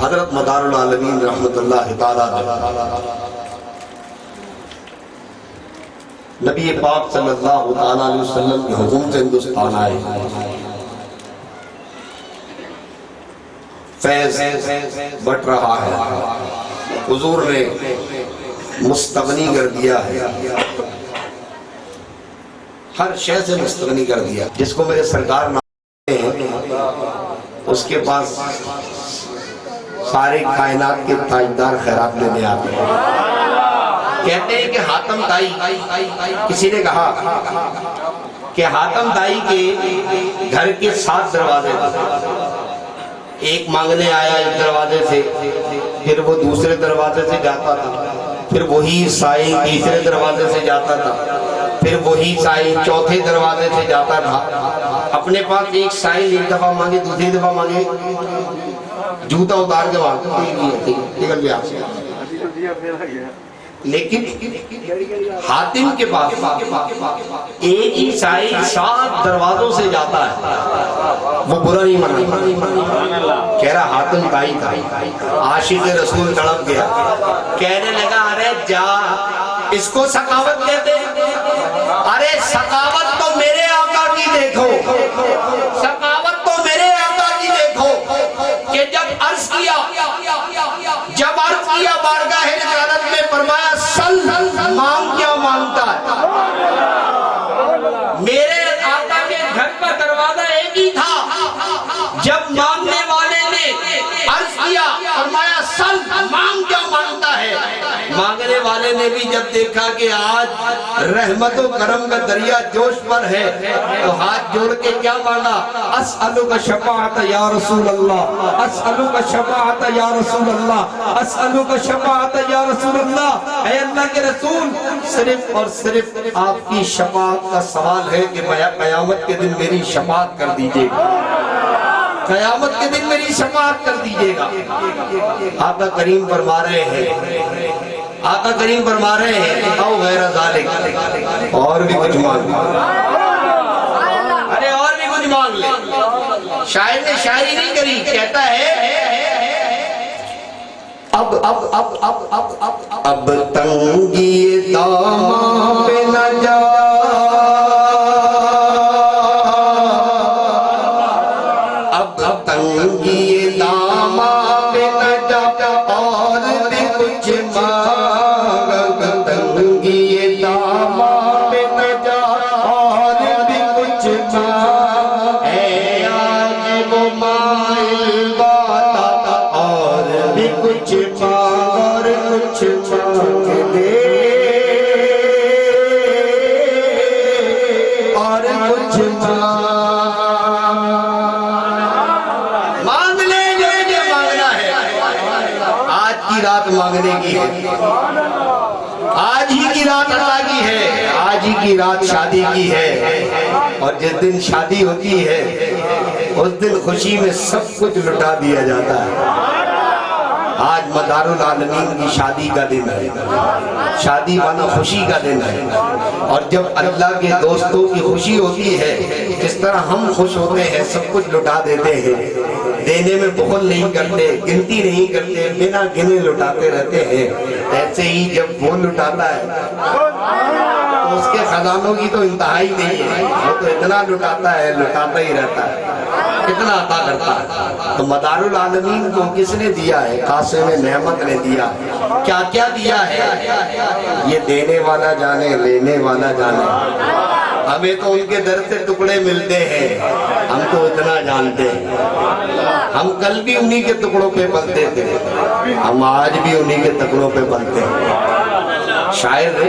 حضرت مدار العالمین رحمت اللہ تعالی نبی پاک صلی اللہ تعالیٰ علیہ وسلم کی حکم سے ہندوستان آئے، فیض بٹ رہا ہے، حضور نے مستغنی کر دیا ہے، ہر شے سے مستغنی کر دیا۔ جس کو میرے سرکار نام ہیں اس کے پاس سارے کائنات کے تاجدار خیرات لینے آتے ہیں۔ کہتے ہیں کہ حاتم دائی، کسی نے کہا کہ حاتم دائی کے گھر کے 7 دروازے، ایک مانگنے آیا ایک دروازے سے، پھر وہ دوسرے دروازے سے جاتا تھا، پھر وہی سائی تیسرے دروازے سے جاتا تھا، پھر وہی سائی چوتھے دروازے سے جاتا تھا۔ اپنے پاس ایک سائی ایک دفعہ مانگے، دوسری دفعہ مانگے، جوتا اتار کے مانگے، نکل گیا۔ لیکن حاتم کے پاس ایک ہی سائی 7 دروازوں سے جاتا ہے، وہ برا نہیں مانا، کہہ رہا حاتم دائی تھا، عاشق رسول تڑپ گیا، کہنے لگا ارے جا اس کو سخاوت کہتے ہیں، ارے سخاوت تو میرے آقا کی دیکھو، سخاوت تو میرے آقا کی دیکھو کہ جب عرض کیا بارگاہ رسالت میں فرمایا سل مانگ کیا مانگتا ہے، میرے آقا کے گھر کا دروازہ ایک ہی تھا، جب مانگنے والے نے عرض کیا فرمایا سل مانگ کیا مانگتا ہے، مانگنے والے والے نے بھی جب دیکھا کہ آج رحمت و کرم کا دریا جوش پر ہے تو ہاتھ جوڑ کے کیا مانگا؟ اسألک شفاعت یا رسول اللہ، اسألک شفاعت یا رسول اللہ، اسألک شفاعت یا رسول اللہ۔ اے اللہ کے رسول، صرف اور صرف آپ کی شفاعت کا سوال ہے کہ قیامت کے دن میری شفاعت کر دیجئے گا، قیامت کے دن میری شفاعت کر دیجئے گا۔ آقا کریم فرما رہے ہیں، آقا کریم فرما رہے ہیں او غیر ذالک، اور بھی کچھ مانگ لے، ارے اور بھی کچھ مانگ لے۔ شاعر نے شاعری نہیں کری، کہتا ہے اب تنگی دامن پہ نہ جا، اب تنگی دامن پہ نہ جا اور بھی کچھ مانگ، تنگی دامن پہ نہ جا اور بھی کچھ مانگ، اے آج وہ مائل باتا اور بھی کچھ مانگ، اور کچھ مانگ لے، اور کچھ مانگ لے، جو مانگنا ہے۔ آج کی رات مانگنے کی ہے، آج ہی کی رات عطا کی ہے، آج ہی کی رات شادی کی ہے، اور جس دن شادی ہوتی ہے اس دن خوشی میں سب کچھ لٹا دیا جاتا ہے۔ آج مدار العالمین کی شادی کا دن ہے، شادی مانا خوشی کا دن ہے، اور جب اللہ کے دوستوں کی خوشی ہوتی ہے جس طرح ہم خوش ہوتے ہیں، سب کچھ لٹا دیتے ہیں، دینے میں بخل نہیں کرتے، گنتی نہیں کرتے، بنا گنے لٹاتے رہتے ہیں، ایسے ہی جب وہ لٹاتا ہے تو اس کے خزانوں کی تو انتہا ہی نہیں ہے، وہ تو اتنا لٹاتا ہے، لٹاتا ہی رہتا ہے، کتنا عطا کرتا ہے۔ تو مدار العالمین کو کس نے دیا ہے؟ قاسم نعمت نے دیا۔ کیا کیا دیا ہے یہ دینے والا جانے، لینے والا جانے۔ ہمیں تو ان کے در سے ٹکڑے ملتے ہیں، ہم تو اتنا جانتے ہیں، ہم کل بھی انہی کے ٹکڑوں پہ پلتے تھے، ہم آج بھی انہی کے ٹکڑوں پہ پلتے ہیں۔ شاعر نے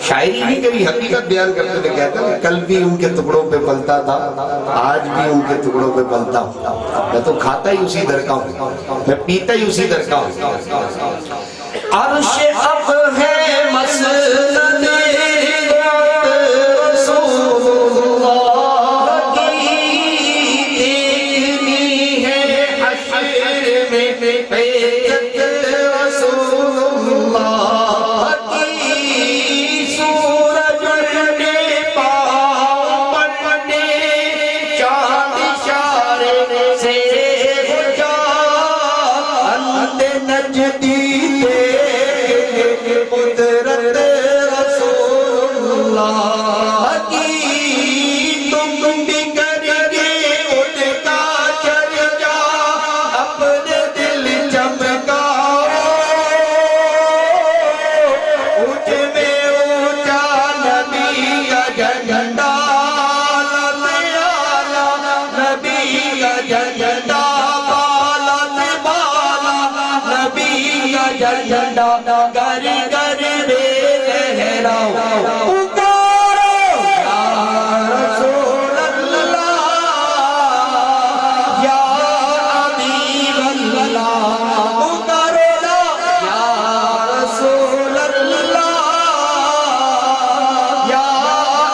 شاعری نہیں کری، حقیقت بیان کرتے ہوئے کہتا ہے کل بھی ان کے ٹکڑوں پہ پلتا تھا، آج بھی ان کے ٹکڑوں پہ پلتا ہوں، میں تو کھاتا ہی اسی در کا ہوں، میں پیتا ہی اسی در کا ہوں۔ عرش اب ہے مسند رسول اللہ کی، دیکھنی ہے حشر میں عزت رسول اللہ کی، سورج نے پاؤں پڑنے چاند اشارے سے جا، اندے نجدی قدرت رسول اللہ کی، تم بھی کر کے ان کا چرچا اپنے دل چمکاؤ، اونچ میں اونچا نبی کا جھنڈا، نبی کا جھنڈا، بالا سے بالا نبی کا جھنڈا، گر گر رے لہراؤ، پکارو یا رسول اللہ، یا حبیب اللہ، پکارو یا رسول اللہ، یا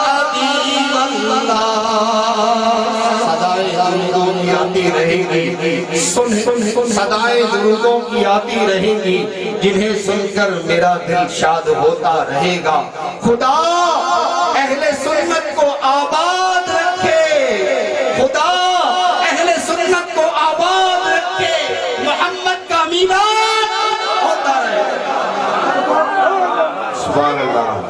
حبیب اللہ۔ آتی رہیں گی، صدائیں درودوں کی آتی رہیں گی، جنہیں سن کر میرا دل شاد ہوتا رہے گا۔ خدا